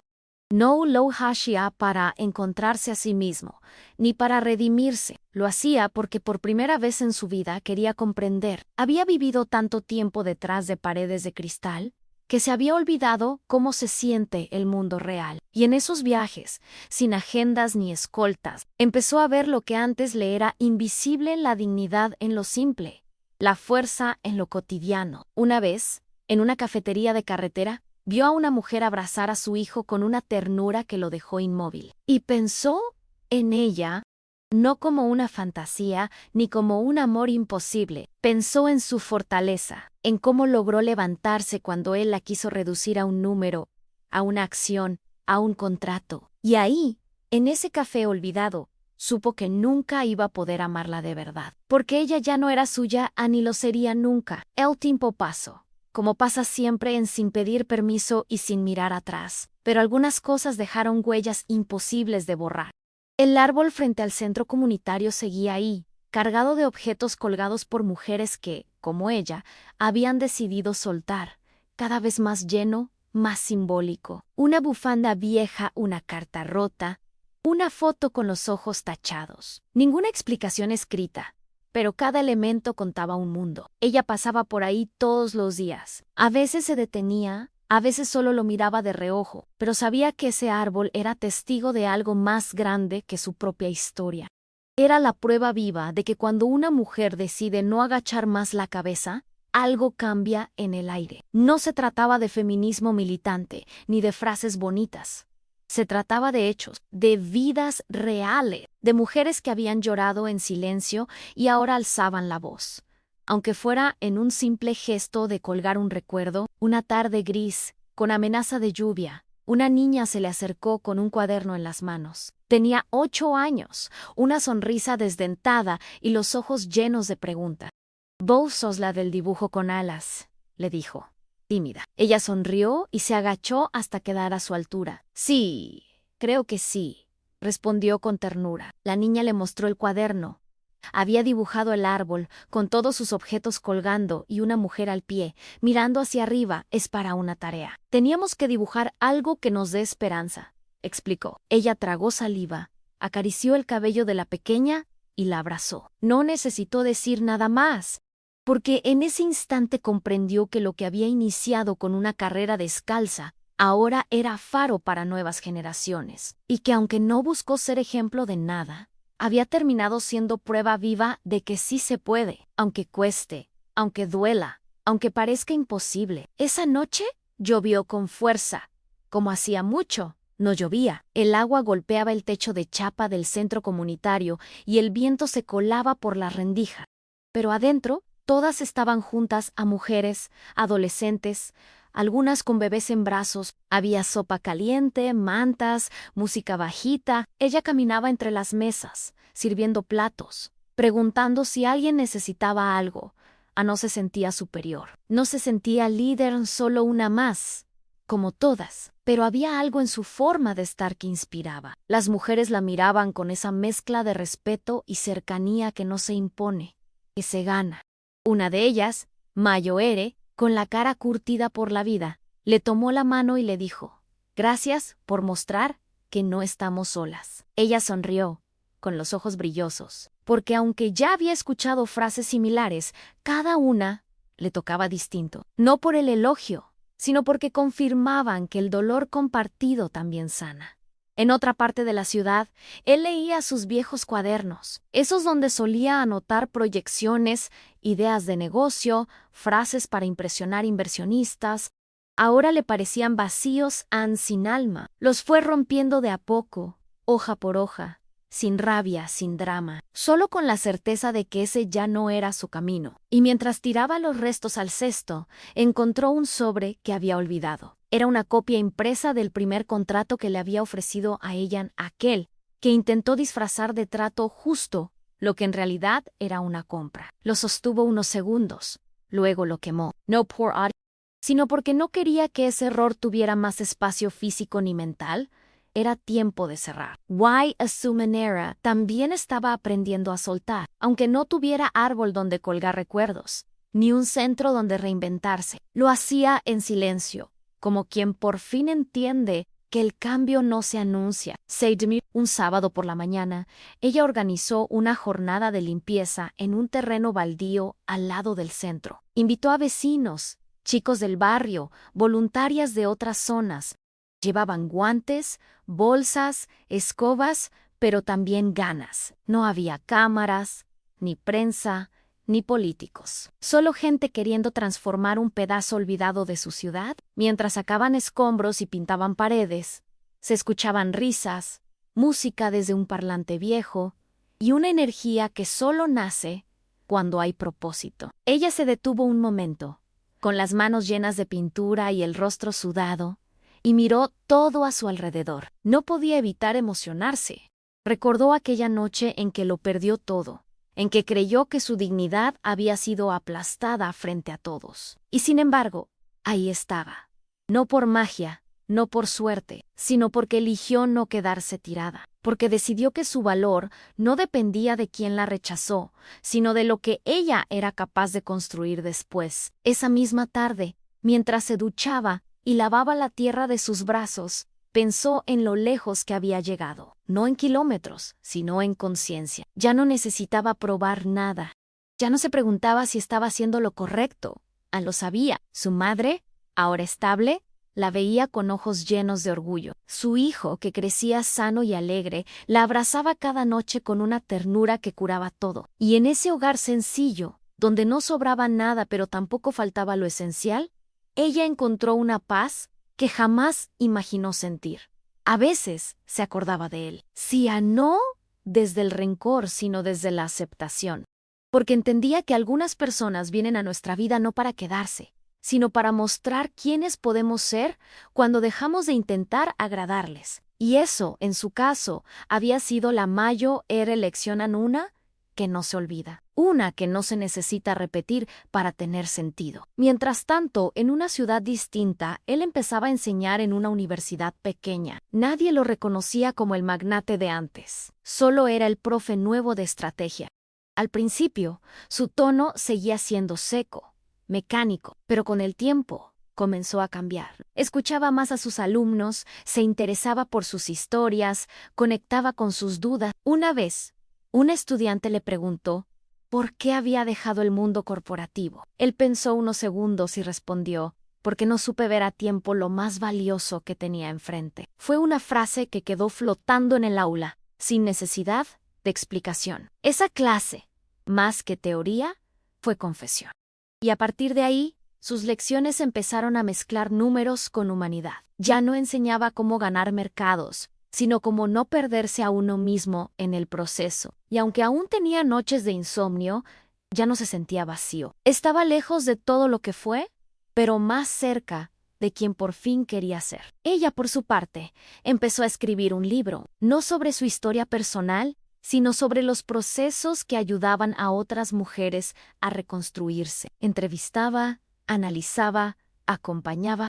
No lo hacía para encontrarse a sí mismo, ni para redimirse. Lo hacía porque por primera vez en su vida quería comprender. Había vivido tanto tiempo detrás de paredes de cristal que se había olvidado cómo se siente el mundo real. Y en esos viajes, sin agendas ni escoltas, empezó a ver lo que antes le era invisible: la dignidad en lo simple, la fuerza en lo cotidiano. Una vez, en una cafetería de carretera, vio a una mujer abrazar a su hijo con una ternura que lo dejó inmóvil. Y pensó en ella, no como una fantasía, ni como un amor imposible. Pensó en su fortaleza, en cómo logró levantarse cuando él la quiso reducir a un número, a una acción, a un contrato. Y ahí, en ese café olvidado, supo que nunca iba a poder amarla de verdad, porque ella ya no era suya, ni lo sería nunca. El tiempo pasó, como pasa siempre, en sin pedir permiso y sin mirar atrás. Pero algunas cosas dejaron huellas imposibles de borrar. El árbol frente al centro comunitario seguía ahí, cargado de objetos colgados por mujeres que, como ella, habían decidido soltar, cada vez más lleno, más simbólico. Una bufanda vieja, una carta rota, una foto con los ojos tachados. Ninguna explicación escrita, pero cada elemento contaba un mundo. Ella pasaba por ahí todos los días. A veces se detenía, a veces solo lo miraba de reojo, pero sabía que ese árbol era testigo de algo más grande que su propia historia. Era la prueba viva de que cuando una mujer decide no agachar más la cabeza, algo cambia en el aire. No se trataba de feminismo militante, ni de frases bonitas. Se trataba de hechos, de vidas reales, de mujeres que habían llorado en silencio y ahora alzaban la voz. Aunque fuera en un simple gesto de colgar un recuerdo, una tarde gris, con amenaza de lluvia, una niña se le acercó con un cuaderno en las manos. Tenía 8 años, una sonrisa desdentada y los ojos llenos de preguntas. «Vos sos la del dibujo con alas», le dijo, tímida. Ella sonrió y se agachó hasta quedar a su altura. «Sí, creo que sí», respondió con ternura. La niña le mostró el cuaderno. Había dibujado el árbol, con todos sus objetos colgando y una mujer al pie, mirando hacia arriba. «Es para una tarea. Teníamos que dibujar algo que nos dé esperanza», explicó. Ella tragó saliva, acarició el cabello de la pequeña y la abrazó. No necesitó decir nada más, porque en ese instante comprendió que lo que había iniciado con una carrera descalza ahora era faro para nuevas generaciones, y que aunque no buscó ser ejemplo de nada, había terminado siendo prueba viva de que sí se puede, aunque cueste, aunque duela, aunque parezca imposible. Esa noche llovió con fuerza, como hacía mucho no llovía. El agua golpeaba el techo de chapa del centro comunitario y el viento se colaba por la rendija. Pero adentro, todas estaban juntas, a mujeres, adolescentes, algunas con bebés en brazos. Había sopa caliente, mantas, música bajita. Ella caminaba entre las mesas, sirviendo platos, preguntando si alguien necesitaba algo. No se sentía superior. No se sentía líder, solo una más, como todas. Pero había algo en su forma de estar que inspiraba. Las mujeres la miraban con esa mezcla de respeto y cercanía que no se impone, que se gana. Una de ellas, Mayoere, con la cara curtida por la vida, le tomó la mano y le dijo: «Gracias por mostrar que no estamos solas». Ella sonrió, con los ojos brillosos, porque aunque ya había escuchado frases similares, cada una le tocaba distinto. No por el elogio, sino porque confirmaban que el dolor compartido también sana. En otra parte de la ciudad, él leía sus viejos cuadernos, esos donde solía anotar proyecciones, ideas de negocio, frases para impresionar inversionistas. Ahora le parecían vacíos, sin alma. Los fue rompiendo de a poco, hoja por hoja, sin rabia, sin drama, solo con la certeza de que ese ya no era su camino. Y mientras tiraba los restos al cesto, encontró un sobre que había olvidado. Era una copia impresa del primer contrato que le había ofrecido a ella aquel, que intentó disfrazar de trato justo lo que en realidad era una compra. Lo sostuvo unos segundos, luego lo quemó. No por odio, sino porque no quería que ese error tuviera más espacio físico ni mental. Era tiempo de cerrar. Why a su manera también estaba aprendiendo a soltar, aunque no tuviera árbol donde colgar recuerdos, ni un centro donde reinventarse. Lo hacía en silencio, como quien por fin entiende que el cambio no se anuncia. Un sábado por la mañana, ella organizó una jornada de limpieza en un terreno baldío al lado del centro. Invitó a vecinos, chicos del barrio, voluntarias de otras zonas. Llevaban guantes, bolsas, escobas, pero también ganas. No había cámaras, ni prensa, ni políticos. Solo gente queriendo transformar un pedazo olvidado de su ciudad. Mientras sacaban escombros y pintaban paredes, se escuchaban risas, música desde un parlante viejo y una energía que solo nace cuando hay propósito. Ella se detuvo un momento, con las manos llenas de pintura y el rostro sudado, y miró todo a su alrededor. No podía evitar emocionarse. Recordó aquella noche en que lo perdió todo, en que creyó que su dignidad había sido aplastada frente a todos. Y sin embargo, ahí estaba. No por magia, no por suerte, sino porque eligió no quedarse tirada, porque decidió que su valor no dependía de quién la rechazó, sino de lo que ella era capaz de construir después. Esa misma tarde, mientras se duchaba y lavaba la tierra de sus brazos, pensó en lo lejos que había llegado, no en kilómetros, sino en conciencia. Ya no necesitaba probar nada. Ya no se preguntaba si estaba haciendo lo correcto. Lo sabía. Su madre, ahora estable, la veía con ojos llenos de orgullo. Su hijo, que crecía sano y alegre, la abrazaba cada noche con una ternura que curaba todo. Y en ese hogar sencillo, donde no sobraba nada pero tampoco faltaba lo esencial, ella encontró una paz que jamás imaginó sentir. A veces se acordaba de él. Sí, no desde el rencor, sino desde la aceptación. Porque entendía que algunas personas vienen a nuestra vida no para quedarse, sino para mostrar quiénes podemos ser cuando dejamos de intentar agradarles. Y eso, en su caso, había sido la mayor lección en una que no se olvida, una que no se necesita repetir para tener sentido. Mientras tanto, en una ciudad distinta, él empezaba a enseñar en una universidad pequeña. Nadie lo reconocía como el magnate de antes, solo era el profe nuevo de estrategia. Al principio, su tono seguía siendo seco, mecánico, pero con el tiempo comenzó a cambiar. Escuchaba más a sus alumnos, se interesaba por sus historias, conectaba con sus dudas. Una vez, un estudiante le preguntó por qué había dejado el mundo corporativo. Él pensó unos segundos y respondió: porque no supe ver a tiempo lo más valioso que tenía enfrente. Fue una frase que quedó flotando en el aula, sin necesidad de explicación. Esa clase, más que teoría, fue confesión. Y a partir de ahí, sus lecciones empezaron a mezclar números con humanidad. Ya no enseñaba cómo ganar mercados, sino cómo no perderse a uno mismo en el proceso. Y aunque aún tenía noches de insomnio, ya no se sentía vacío. Estaba lejos de todo lo que fue, pero más cerca de quien por fin quería ser. Ella, por su parte, empezó a escribir un libro, no sobre su historia personal, sino sobre los procesos que ayudaban a otras mujeres a reconstruirse. Entrevistaba, analizaba, acompañaba.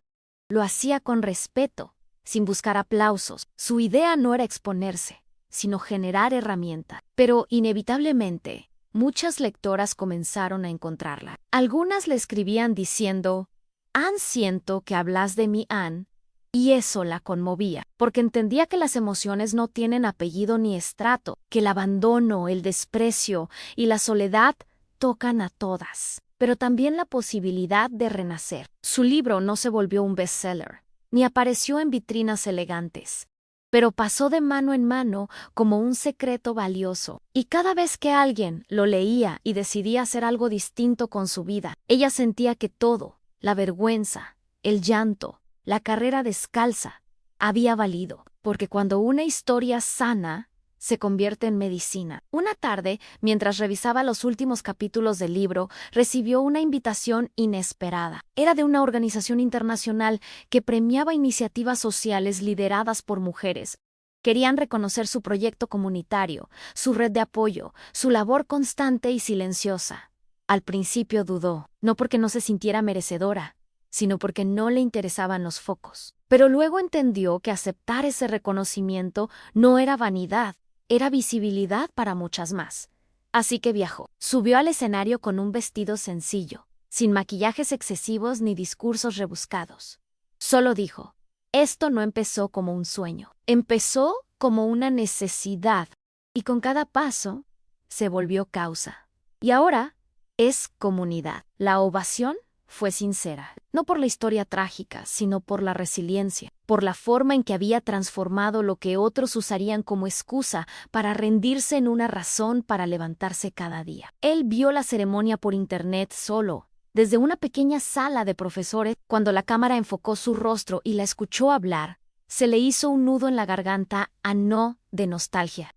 Lo hacía con respeto, sin buscar aplausos. Su idea no era exponerse, sino generar herramientas. Pero, inevitablemente, muchas lectoras comenzaron a encontrarla. Algunas le escribían diciendo: «Ann, siento que hablas de mí, Ann», y eso la conmovía, porque entendía que las emociones no tienen apellido ni estrato, que el abandono, el desprecio y la soledad tocan a todas, pero también la posibilidad de renacer. Su libro no se volvió un bestseller, ni apareció en vitrinas elegantes, pero pasó de mano en mano como un secreto valioso, y cada vez que alguien lo leía y decidía hacer algo distinto con su vida, ella sentía que todo, la vergüenza, el llanto, la carrera descalza, había valido, porque cuando una historia sana se convierte en medicina. Una tarde, mientras revisaba los últimos capítulos del libro, recibió una invitación inesperada. Era de una organización internacional que premiaba iniciativas sociales lideradas por mujeres. Querían reconocer su proyecto comunitario, su red de apoyo, su labor constante y silenciosa. Al principio dudó, no porque no se sintiera merecedora, sino porque no le interesaban los focos. Pero luego entendió que aceptar ese reconocimiento no era vanidad, era visibilidad para muchas más. Así que viajó. Subió al escenario con un vestido sencillo, sin maquillajes excesivos ni discursos rebuscados. Solo dijo: esto no empezó como un sueño, empezó como una necesidad, y con cada paso se volvió causa. Y ahora es comunidad. La ovación fue sincera, no por la historia trágica, sino por la resiliencia, por la forma en que había transformado lo que otros usarían como excusa para rendirse en una razón para levantarse cada día. Él vio la ceremonia por internet solo, desde una pequeña sala de profesores. Cuando la cámara enfocó su rostro y la escuchó hablar, se le hizo un nudo en la garganta, no de nostalgia,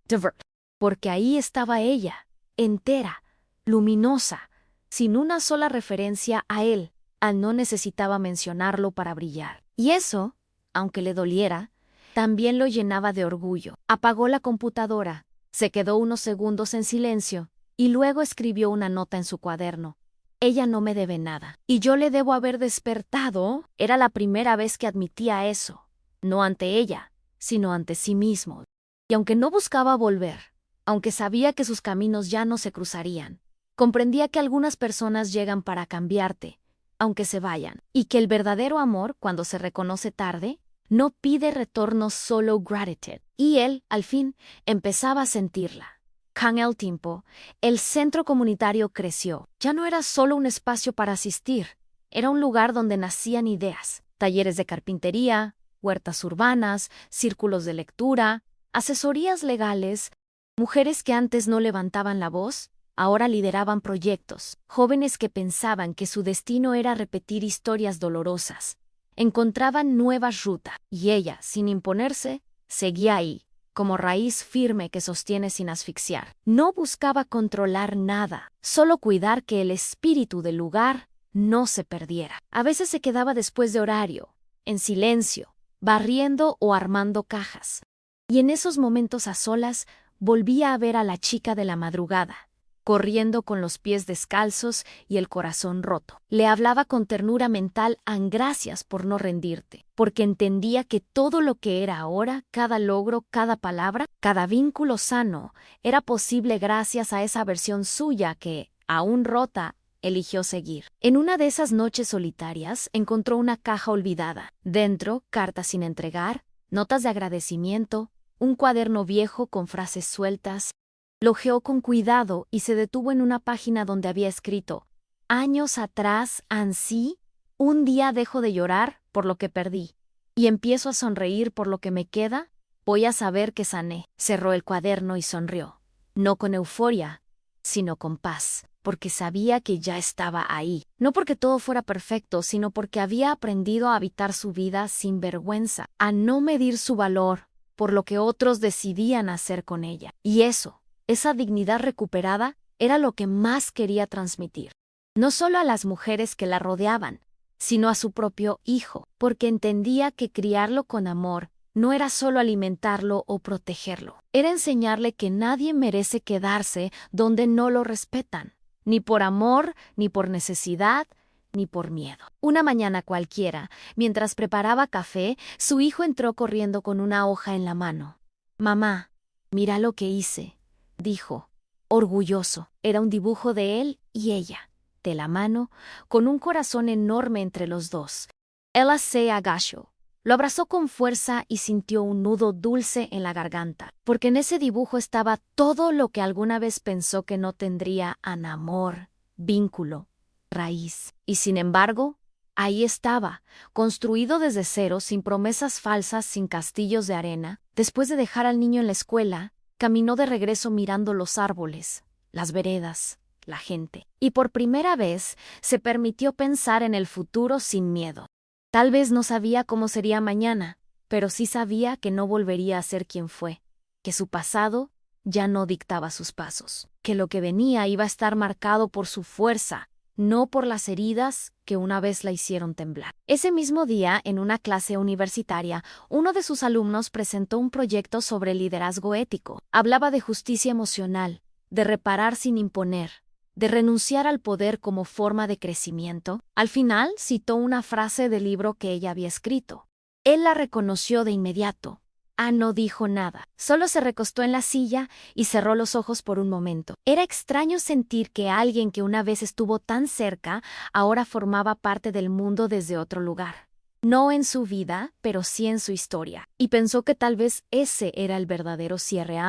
porque ahí estaba ella, entera, luminosa, sin una sola referencia a él. No necesitaba mencionarlo para brillar. Y eso, aunque le doliera, también lo llenaba de orgullo. Apagó la computadora, se quedó unos segundos en silencio y luego escribió una nota en su cuaderno. Ella no me debe nada, y yo le debo haber despertado. Era la primera vez que admitía eso, no ante ella, sino ante sí mismo. Y aunque no buscaba volver, aunque sabía que sus caminos ya no se cruzarían, comprendía que algunas personas llegan para cambiarte, aunque se vayan, y que el verdadero amor, cuando se reconoce tarde, no pide retorno, solo gratitud. Y él, al fin, empezaba a sentirla. Con el tiempo, el centro comunitario creció. Ya no era solo un espacio para asistir, era un lugar donde nacían ideas, talleres de carpintería, huertas urbanas, círculos de lectura, asesorías legales. Mujeres que antes no levantaban la voz, ahora lideraban proyectos, jóvenes que pensaban que su destino era repetir historias dolorosas. Encontraban nuevas rutas, y ella, sin imponerse, seguía ahí, como raíz firme que sostiene sin asfixiar. No buscaba controlar nada, solo cuidar que el espíritu del lugar no se perdiera. A veces se quedaba después de horario, en silencio, barriendo o armando cajas. Y en esos momentos a solas volvía a ver a la chica de la madrugada, corriendo con los pies descalzos y el corazón roto. Le hablaba con ternura mental en gracias por no rendirte, porque entendía que todo lo que era ahora, cada logro, cada palabra, cada vínculo sano, era posible gracias a esa versión suya que, aún rota, eligió seguir. En una de esas noches solitarias encontró una caja olvidada. Dentro, cartas sin entregar, notas de agradecimiento, un cuaderno viejo con frases sueltas. Lo hojeó con cuidado y se detuvo en una página donde había escrito: años atrás, ansí, un día dejo de llorar por lo que perdí y empiezo a sonreír por lo que me queda, voy a saber que sané. Cerró el cuaderno y sonrió, no con euforia, sino con paz, porque sabía que ya estaba ahí. No porque todo fuera perfecto, sino porque había aprendido a habitar su vida sin vergüenza, a no medir su valor por lo que otros decidían hacer con ella. Y esa dignidad recuperada, era lo que más quería transmitir. No solo a las mujeres que la rodeaban, sino a su propio hijo, porque entendía que criarlo con amor no era solo alimentarlo o protegerlo, era enseñarle que nadie merece quedarse donde no lo respetan, ni por amor, ni por necesidad, ni por miedo. Una mañana cualquiera, mientras preparaba café, su hijo entró corriendo con una hoja en la mano. «Mamá, mira lo que hice», dijo, orgulloso. Era un dibujo de él y ella, de la mano, con un corazón enorme entre los dos. Ella se agachó. Lo abrazó con fuerza y sintió un nudo dulce en la garganta, porque en ese dibujo estaba todo lo que alguna vez pensó que no tendría: amor, vínculo, raíz. Y sin embargo, ahí estaba, construido desde cero, sin promesas falsas, sin castillos de arena. Después de dejar al niño en la escuela, caminó de regreso mirando los árboles, las veredas, la gente. Y por primera vez se permitió pensar en el futuro sin miedo. Tal vez no sabía cómo sería mañana, pero sí sabía que no volvería a ser quien fue, que su pasado ya no dictaba sus pasos, que lo que venía iba a estar marcado por su fuerza, no por las heridas que una vez la hicieron temblar. Ese mismo día, en una clase universitaria, uno de sus alumnos presentó un proyecto sobre liderazgo ético. Hablaba de justicia emocional, de reparar sin imponer, de renunciar al poder como forma de crecimiento. Al final citó una frase del libro que ella había escrito. Él la reconoció de inmediato. No dijo nada, solo se recostó en la silla y cerró los ojos por un momento. Era extraño sentir que alguien que una vez estuvo tan cerca, ahora formaba parte del mundo desde otro lugar. No en su vida, pero sí en su historia. Y pensó que tal vez ese era el verdadero cierre: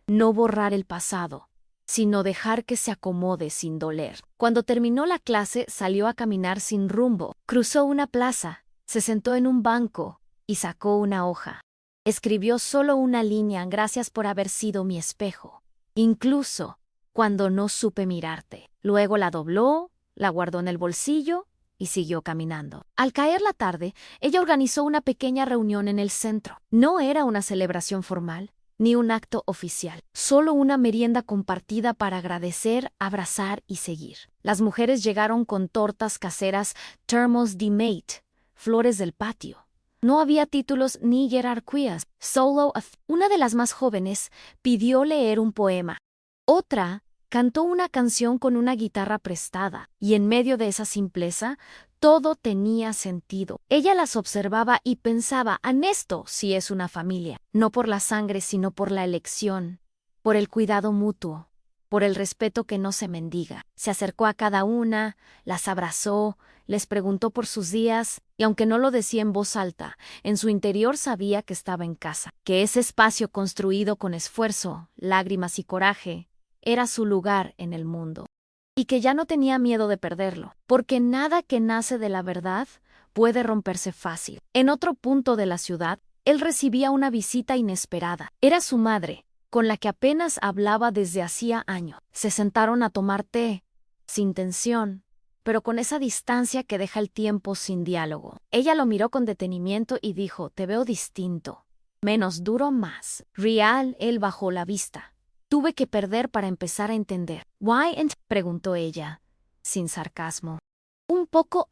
no borrar el pasado, sino dejar que se acomode sin doler. Cuando terminó la clase, salió a caminar sin rumbo. Cruzó una plaza, se sentó en un banco y sacó una hoja. Escribió solo una línea: gracias por haber sido mi espejo, incluso cuando no supe mirarte. Luego la dobló, la guardó en el bolsillo y siguió caminando. Al caer la tarde, ella organizó una pequeña reunión en el centro. No era una celebración formal, ni un acto oficial, solo una merienda compartida para agradecer, abrazar y seguir. Las mujeres llegaron con tortas caseras, termos de mate, flores del patio. No había títulos ni jerarquías, Una de las más jóvenes pidió leer un poema. Otra cantó una canción con una guitarra prestada, y en medio de esa simpleza, todo tenía sentido. Ella las observaba y pensaba: esto sí es una familia, no por la sangre, sino por la elección, por el cuidado mutuo, por el respeto que no se mendiga. Se acercó a cada una, las abrazó, les preguntó por sus días, y aunque no lo decía en voz alta, en su interior sabía que estaba en casa, que ese espacio construido con esfuerzo, lágrimas y coraje, era su lugar en el mundo, y que ya no tenía miedo de perderlo, porque nada que nace de la verdad puede romperse fácil. En otro punto de la ciudad, él recibía una visita inesperada. Era su madre, con la que apenas hablaba desde hacía años. Se sentaron a tomar té, sin tensión, pero con esa distancia que deja el tiempo sin diálogo. Ella lo miró con detenimiento y dijo: «Te veo distinto. Menos duro, más real». Él bajó la vista. «Tuve que perder para empezar a entender». «Why?» preguntó ella, sin sarcasmo. «Un poco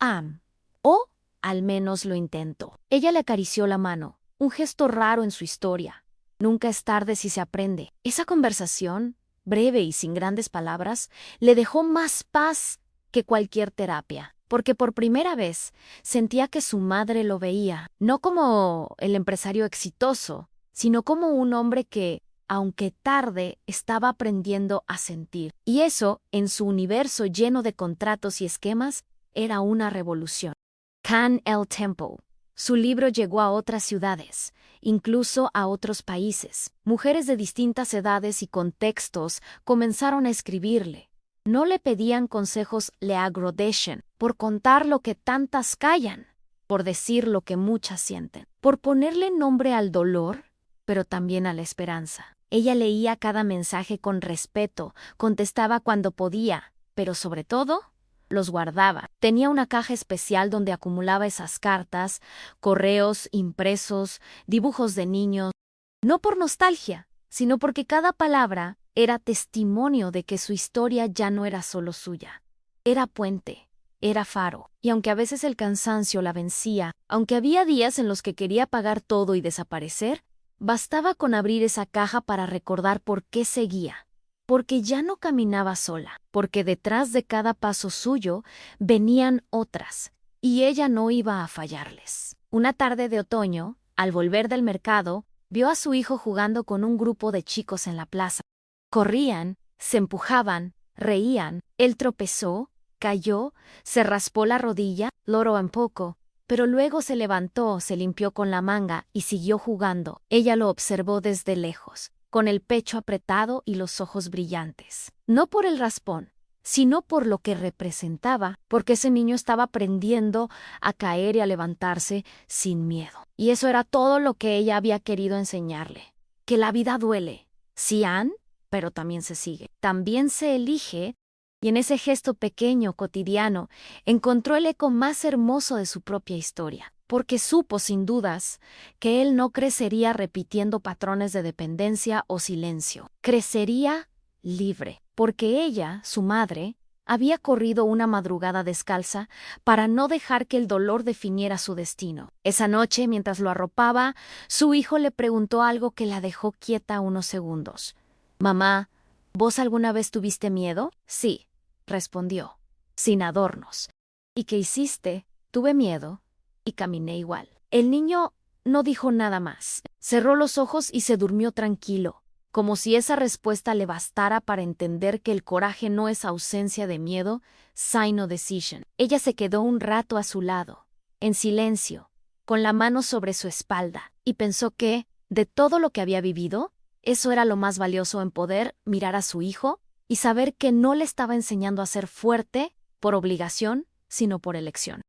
o al menos lo intento». Ella le acarició la mano, un gesto raro en su historia. Nunca es tarde si se aprende. Esa conversación, breve y sin grandes palabras, le dejó más paz que cualquier terapia, porque por primera vez sentía que su madre lo veía, no como el empresario exitoso, sino como un hombre que, aunque tarde, estaba aprendiendo a sentir. Y eso, en su universo lleno de contratos y esquemas, era una revolución. Can El Temple. Su libro llegó a otras ciudades, incluso a otros países. Mujeres de distintas edades y contextos comenzaron a escribirle. No le pedían consejos, le agradecían por contar lo que tantas callan, por decir lo que muchas sienten, por ponerle nombre al dolor, pero también a la esperanza. Ella leía cada mensaje con respeto, contestaba cuando podía, pero sobre todo, los guardaba. Tenía una caja especial donde acumulaba esas cartas, correos impresos, dibujos de niños, no por nostalgia, sino porque cada palabra era testimonio de que su historia ya no era solo suya. Era puente, era faro, y aunque a veces el cansancio la vencía, aunque había días en los que quería apagar todo y desaparecer, bastaba con abrir esa caja para recordar por qué seguía. Porque ya no caminaba sola, porque detrás de cada paso suyo venían otras, y ella no iba a fallarles. Una tarde de otoño, al volver del mercado, vio a su hijo jugando con un grupo de chicos en la plaza. Corrían, se empujaban, reían. Él tropezó, cayó, se raspó la rodilla, lloró un poco, pero luego se levantó, se limpió con la manga y siguió jugando. Ella lo observó desde lejos, con el pecho apretado y los ojos brillantes. No por el raspón, sino por lo que representaba, porque ese niño estaba aprendiendo a caer y a levantarse sin miedo. Y eso era todo lo que ella había querido enseñarle. Que la vida duele. Sí, pero también se sigue. También se elige, y en ese gesto pequeño, cotidiano, encontró el eco más hermoso de su propia historia. Porque supo, sin dudas, que él no crecería repitiendo patrones de dependencia o silencio. Crecería libre, porque ella, su madre, había corrido una madrugada descalza para no dejar que el dolor definiera su destino. Esa noche, mientras lo arropaba, su hijo le preguntó algo que la dejó quieta unos segundos. «Mamá, ¿vos alguna vez tuviste miedo?» «Sí», respondió, sin adornos. «¿Y qué hiciste?» «Tuve miedo y caminé igual». El niño no dijo nada más. Cerró los ojos y se durmió tranquilo, como si esa respuesta le bastara para entender que el coraje no es ausencia de miedo, sino decisión. Ella se quedó un rato a su lado, en silencio, con la mano sobre su espalda, y pensó que, de todo lo que había vivido, eso era lo más valioso, en poder mirar a su hijo y saber que no le estaba enseñando a ser fuerte por obligación, sino por elección.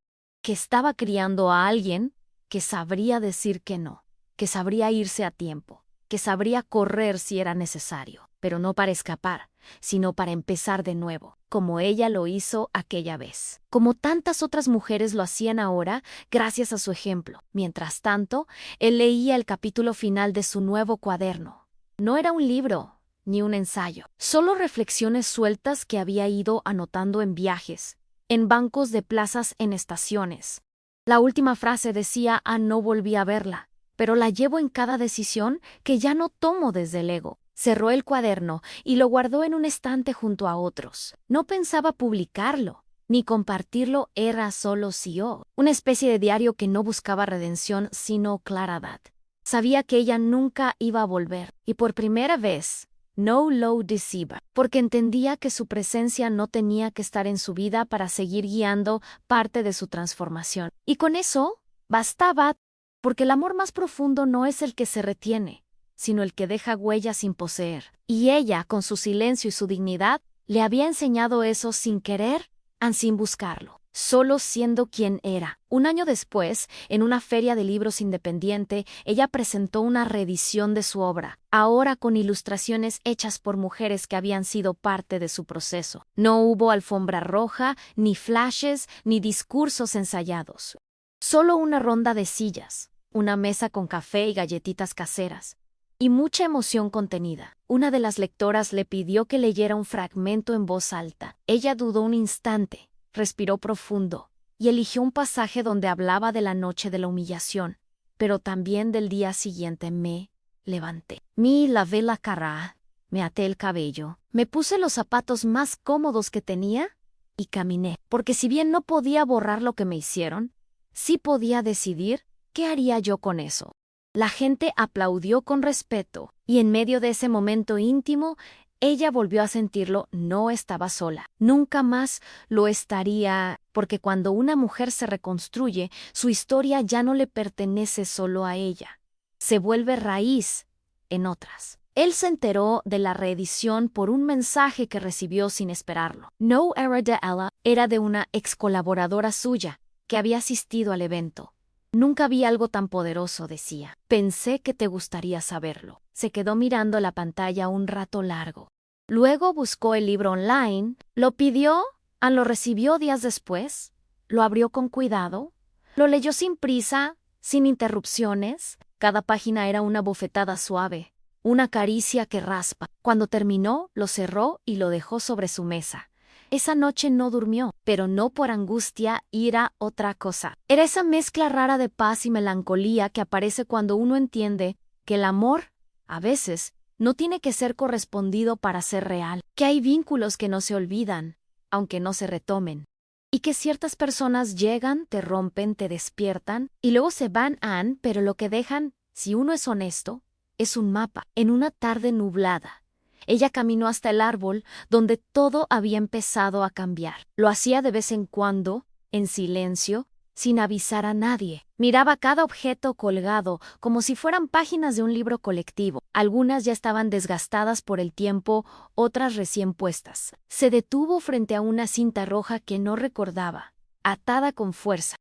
Que estaba criando a alguien que sabría decir que no, que sabría irse a tiempo, que sabría correr si era necesario, pero no para escapar, sino para empezar de nuevo, como ella lo hizo aquella vez, como tantas otras mujeres lo hacían ahora gracias a su ejemplo. Mientras tanto, él leía el capítulo final de su nuevo cuaderno. No era un libro, ni un ensayo, solo reflexiones sueltas que había ido anotando en viajes, en bancos de plazas, en estaciones. La última frase decía: no volví a verla, pero la llevo en cada decisión que ya no tomo desde el ego. Cerró el cuaderno y lo guardó en un estante junto a otros. No pensaba publicarlo, ni compartirlo, era solo sí-o, una especie de diario que no buscaba redención sino claridad. Sabía que ella nunca iba a volver, y por primera vez, no lo decía, porque entendía que su presencia no tenía que estar en su vida para seguir guiando parte de su transformación. Y con eso, bastaba, porque el amor más profundo no es el que se retiene, sino el que deja huella sin poseer. Y ella, con su silencio y su dignidad, le había enseñado eso sin querer, sin buscarlo. solo siendo quien era. Un año después, en una feria de libros independiente, ella presentó una reedición de su obra, ahora con ilustraciones hechas por mujeres que habían sido parte de su proceso. No hubo alfombra roja, ni flashes, ni discursos ensayados. Solo una ronda de sillas, una mesa con café y galletitas caseras, y mucha emoción contenida. Una de las lectoras le pidió que leyera un fragmento en voz alta. Ella dudó un instante, respiró profundo, y eligió un pasaje donde hablaba de la noche de la humillación, pero también del día siguiente. Me levanté, me lavé la cara, me até el cabello, me puse los zapatos más cómodos que tenía y caminé, porque si bien no podía borrar lo que me hicieron, sí podía decidir qué haría yo con eso. La gente aplaudió con respeto, y en medio de ese momento íntimo, ella volvió a sentirlo. No estaba sola. Nunca más lo estaría, porque cuando una mujer se reconstruye, su historia ya no le pertenece solo a ella. Se vuelve raíz en otras. Él se enteró de la reedición por un mensaje que recibió sin esperarlo. No era de ella, era de una ex colaboradora suya, que había asistido al evento. Nunca vi algo tan poderoso, decía. Pensé que te gustaría saberlo. Se quedó mirando la pantalla un rato largo. Luego buscó el libro online, lo pidió, lo recibió días después, lo abrió con cuidado, lo leyó sin prisa, sin interrupciones. Cada página era una bofetada suave, una caricia que raspa. Cuando terminó, lo cerró y lo dejó sobre su mesa. Esa noche no durmió, pero no por angustia, ira, otra cosa. Era esa mezcla rara de paz y melancolía que aparece cuando uno entiende que el amor, a veces, no tiene que ser correspondido para ser real, que hay vínculos que no se olvidan, aunque no se retomen, y que ciertas personas llegan, te rompen, te despiertan, y luego se van, pero lo que dejan, si uno es honesto, es un mapa, en una tarde nublada. Ella caminó hasta el árbol donde todo había empezado a cambiar. Lo hacía de vez en cuando, en silencio, sin avisar a nadie. Miraba cada objeto colgado como si fueran páginas de un libro colectivo. Algunas ya estaban desgastadas por el tiempo, otras recién puestas. Se detuvo frente a una cinta roja que no recordaba, atada con fuerza.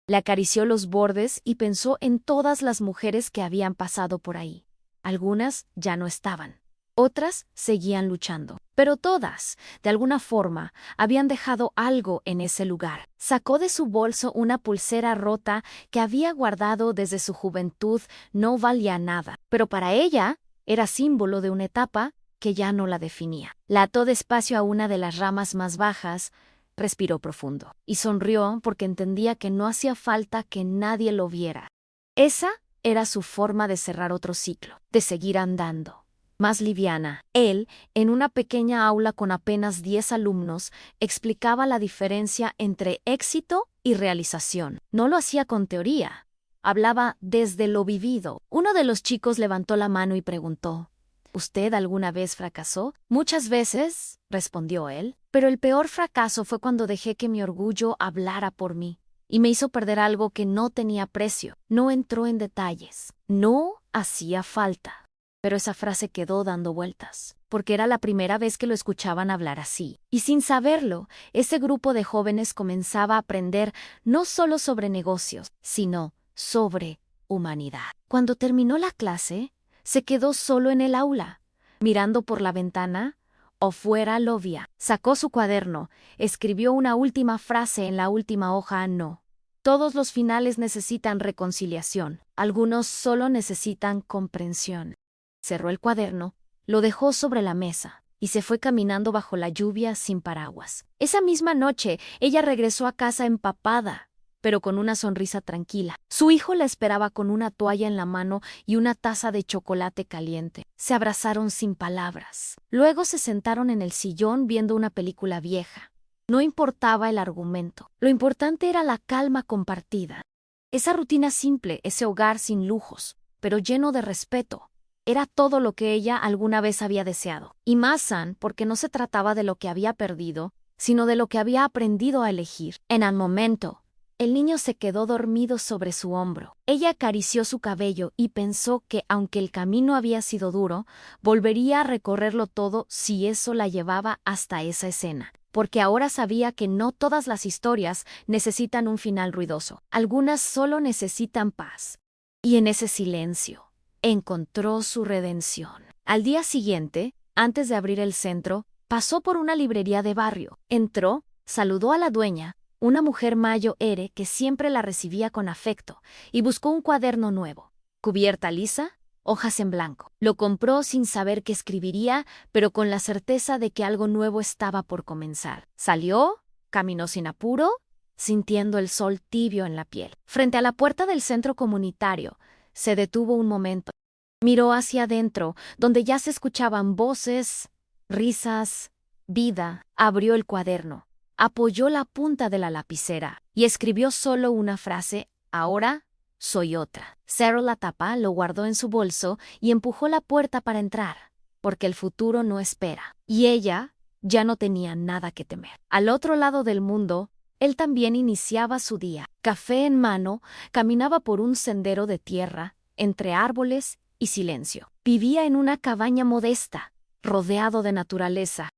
Le acarició los bordes y pensó en todas las mujeres que habían pasado por ahí. Algunas ya no estaban. Otras seguían luchando, pero todas, de alguna forma, habían dejado algo en ese lugar. Sacó de su bolso una pulsera rota que había guardado desde su juventud. No valía nada, pero para ella era símbolo de una etapa que ya no la definía. La ató despacio a una de las ramas más bajas, respiró profundo y sonrió porque entendía que no hacía falta que nadie lo viera. Esa era su forma de cerrar otro ciclo, de seguir andando. Más liviana. Él, en una pequeña aula con apenas 10 alumnos, explicaba la diferencia entre éxito y realización. No lo hacía con teoría. Hablaba desde lo vivido. Uno de los chicos levantó la mano y preguntó, ¿usted alguna vez fracasó? Muchas veces, respondió él, pero el peor fracaso fue cuando dejé que mi orgullo hablara por mí y me hizo perder algo que no tenía precio. No entró en detalles. No hacía falta. Pero esa frase quedó dando vueltas, porque era la primera vez que lo escuchaban hablar así. Y sin saberlo, ese grupo de jóvenes comenzaba a aprender no solo sobre negocios, sino sobre humanidad. Cuando terminó la clase, se quedó solo en el aula, mirando por la ventana o fuera lo veía. Sacó su cuaderno, escribió una última frase en la última hoja. No. Todos los finales necesitan reconciliación, algunos solo necesitan comprensión. Cerró el cuaderno, lo dejó sobre la mesa y se fue caminando bajo la lluvia sin paraguas. Esa misma noche, ella regresó a casa empapada, pero con una sonrisa tranquila. Su hijo la esperaba con una toalla en la mano y una taza de chocolate caliente. Se abrazaron sin palabras. Luego se sentaron en el sillón viendo una película vieja. No importaba el argumento. Lo importante era la calma compartida. Esa rutina simple, ese hogar sin lujos, pero lleno de respeto. Era todo lo que ella alguna vez había deseado. Y más porque no se trataba de lo que había perdido, sino de lo que había aprendido a elegir. En el momento, el niño se quedó dormido sobre su hombro. Ella acarició su cabello y pensó que, aunque el camino había sido duro, volvería a recorrerlo todo si eso la llevaba hasta esa escena. porque ahora sabía que no todas las historias necesitan un final ruidoso. Algunas solo necesitan paz. Y en ese silencio, encontró su redención. Al día siguiente, antes de abrir el centro, pasó por una librería de barrio. Entró, saludó a la dueña, una mujer mayo ere que siempre la recibía con afecto, y buscó un cuaderno nuevo. Cubierta lisa, hojas en blanco. Lo compró sin saber qué escribiría, pero con la certeza de que algo nuevo estaba por comenzar. Salió, caminó sin apuro, sintiendo el sol tibio en la piel. Frente a la puerta del centro comunitario, se detuvo un momento. Miró hacia adentro, donde ya se escuchaban voces, risas, vida. Abrió el cuaderno, apoyó la punta de la lapicera y escribió solo una frase: ahora soy otra. Cerró la tapa, lo guardó en su bolso y empujó la puerta para entrar, porque el futuro no espera. Y ella ya no tenía nada que temer. Al otro lado del mundo, él también iniciaba su día. Café en mano, caminaba por un sendero de tierra, entre árboles y silencio. Vivía en una cabaña modesta, rodeado de naturaleza,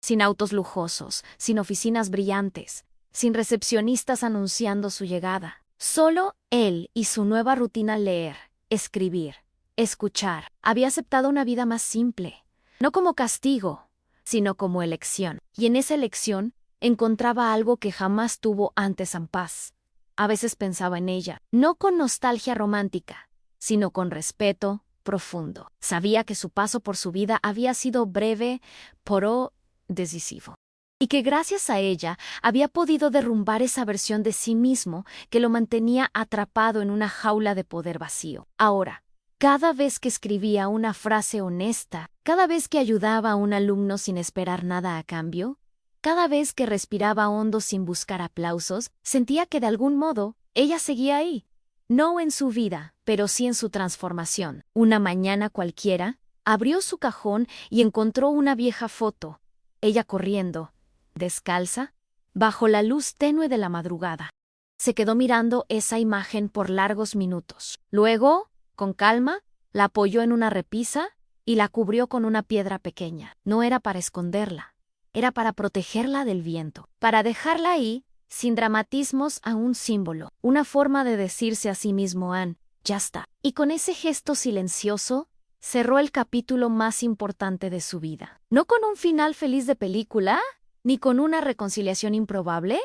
sin autos lujosos, sin oficinas brillantes, sin recepcionistas anunciando su llegada. Solo él y su nueva rutina: leer, escribir, escuchar. Había aceptado una vida más simple, no como castigo, sino como elección. Y en esa elección encontraba algo que jamás tuvo antes en paz. A veces pensaba en ella, no con nostalgia romántica, sino con respeto profundo. Sabía que su paso por su vida había sido breve, pero decisivo. Y que gracias a ella había podido derrumbar esa versión de sí mismo que lo mantenía atrapado en una jaula de poder vacío. Ahora, cada vez que escribía una frase honesta, cada vez que ayudaba a un alumno sin esperar nada a cambio, cada vez que respiraba hondo sin buscar aplausos, sentía que de algún modo ella seguía ahí. No en su vida, pero sí en su transformación. Una mañana cualquiera, abrió su cajón y encontró una vieja foto. Ella corriendo, descalza, bajo la luz tenue de la madrugada. Se quedó mirando esa imagen por largos minutos. Luego, con calma, la apoyó en una repisa y la cubrió con una piedra pequeña. No era para esconderla, era para protegerla del viento, para dejarla ahí, sin dramatismos, a un símbolo, una forma de decirse a sí mismo: Ann, ya está. Y con ese gesto silencioso, cerró el capítulo más importante de su vida. No con un final feliz de película, ni con una reconciliación improbable,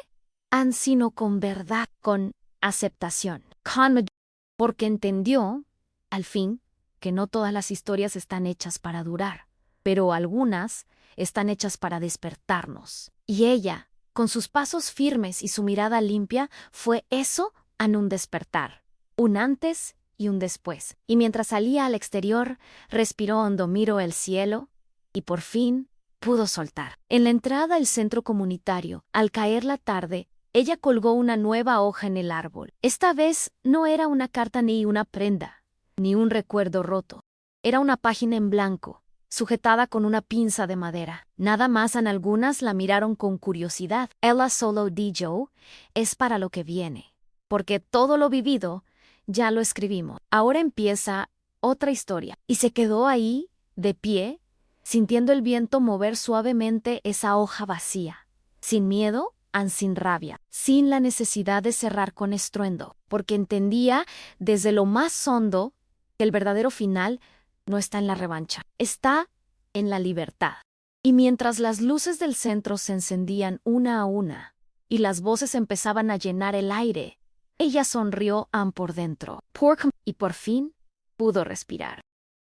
Ann, sino con verdad, con aceptación, porque entendió, al fin, que no todas las historias están hechas para durar, pero algunas están hechas para despertarnos. Y ella, con sus pasos firmes y su mirada limpia, fue eso en un despertar, un antes y un después. Y mientras salía al exterior, respiró hondo, miró el cielo y por fin pudo soltar. En la entrada al centro comunitario, al caer la tarde, ella colgó una nueva hoja en el árbol. Esta vez no era una carta ni una prenda, ni un recuerdo roto. Era una página en blanco, sujetada con una pinza de madera. Nada más. En algunas la miraron con curiosidad. Ella solo dijo: es para lo que viene, porque todo lo vivido ya lo escribimos. Ahora empieza otra historia. Y se quedó ahí, de pie, sintiendo el viento mover suavemente esa hoja vacía, sin miedo, sin rabia, sin la necesidad de cerrar con estruendo, porque entendía desde lo más hondo que el verdadero final no está en la revancha, está en la libertad. Y mientras las luces del centro se encendían una a una y las voces empezaban a llenar el aire, ella sonrió por dentro, y por fin pudo respirar.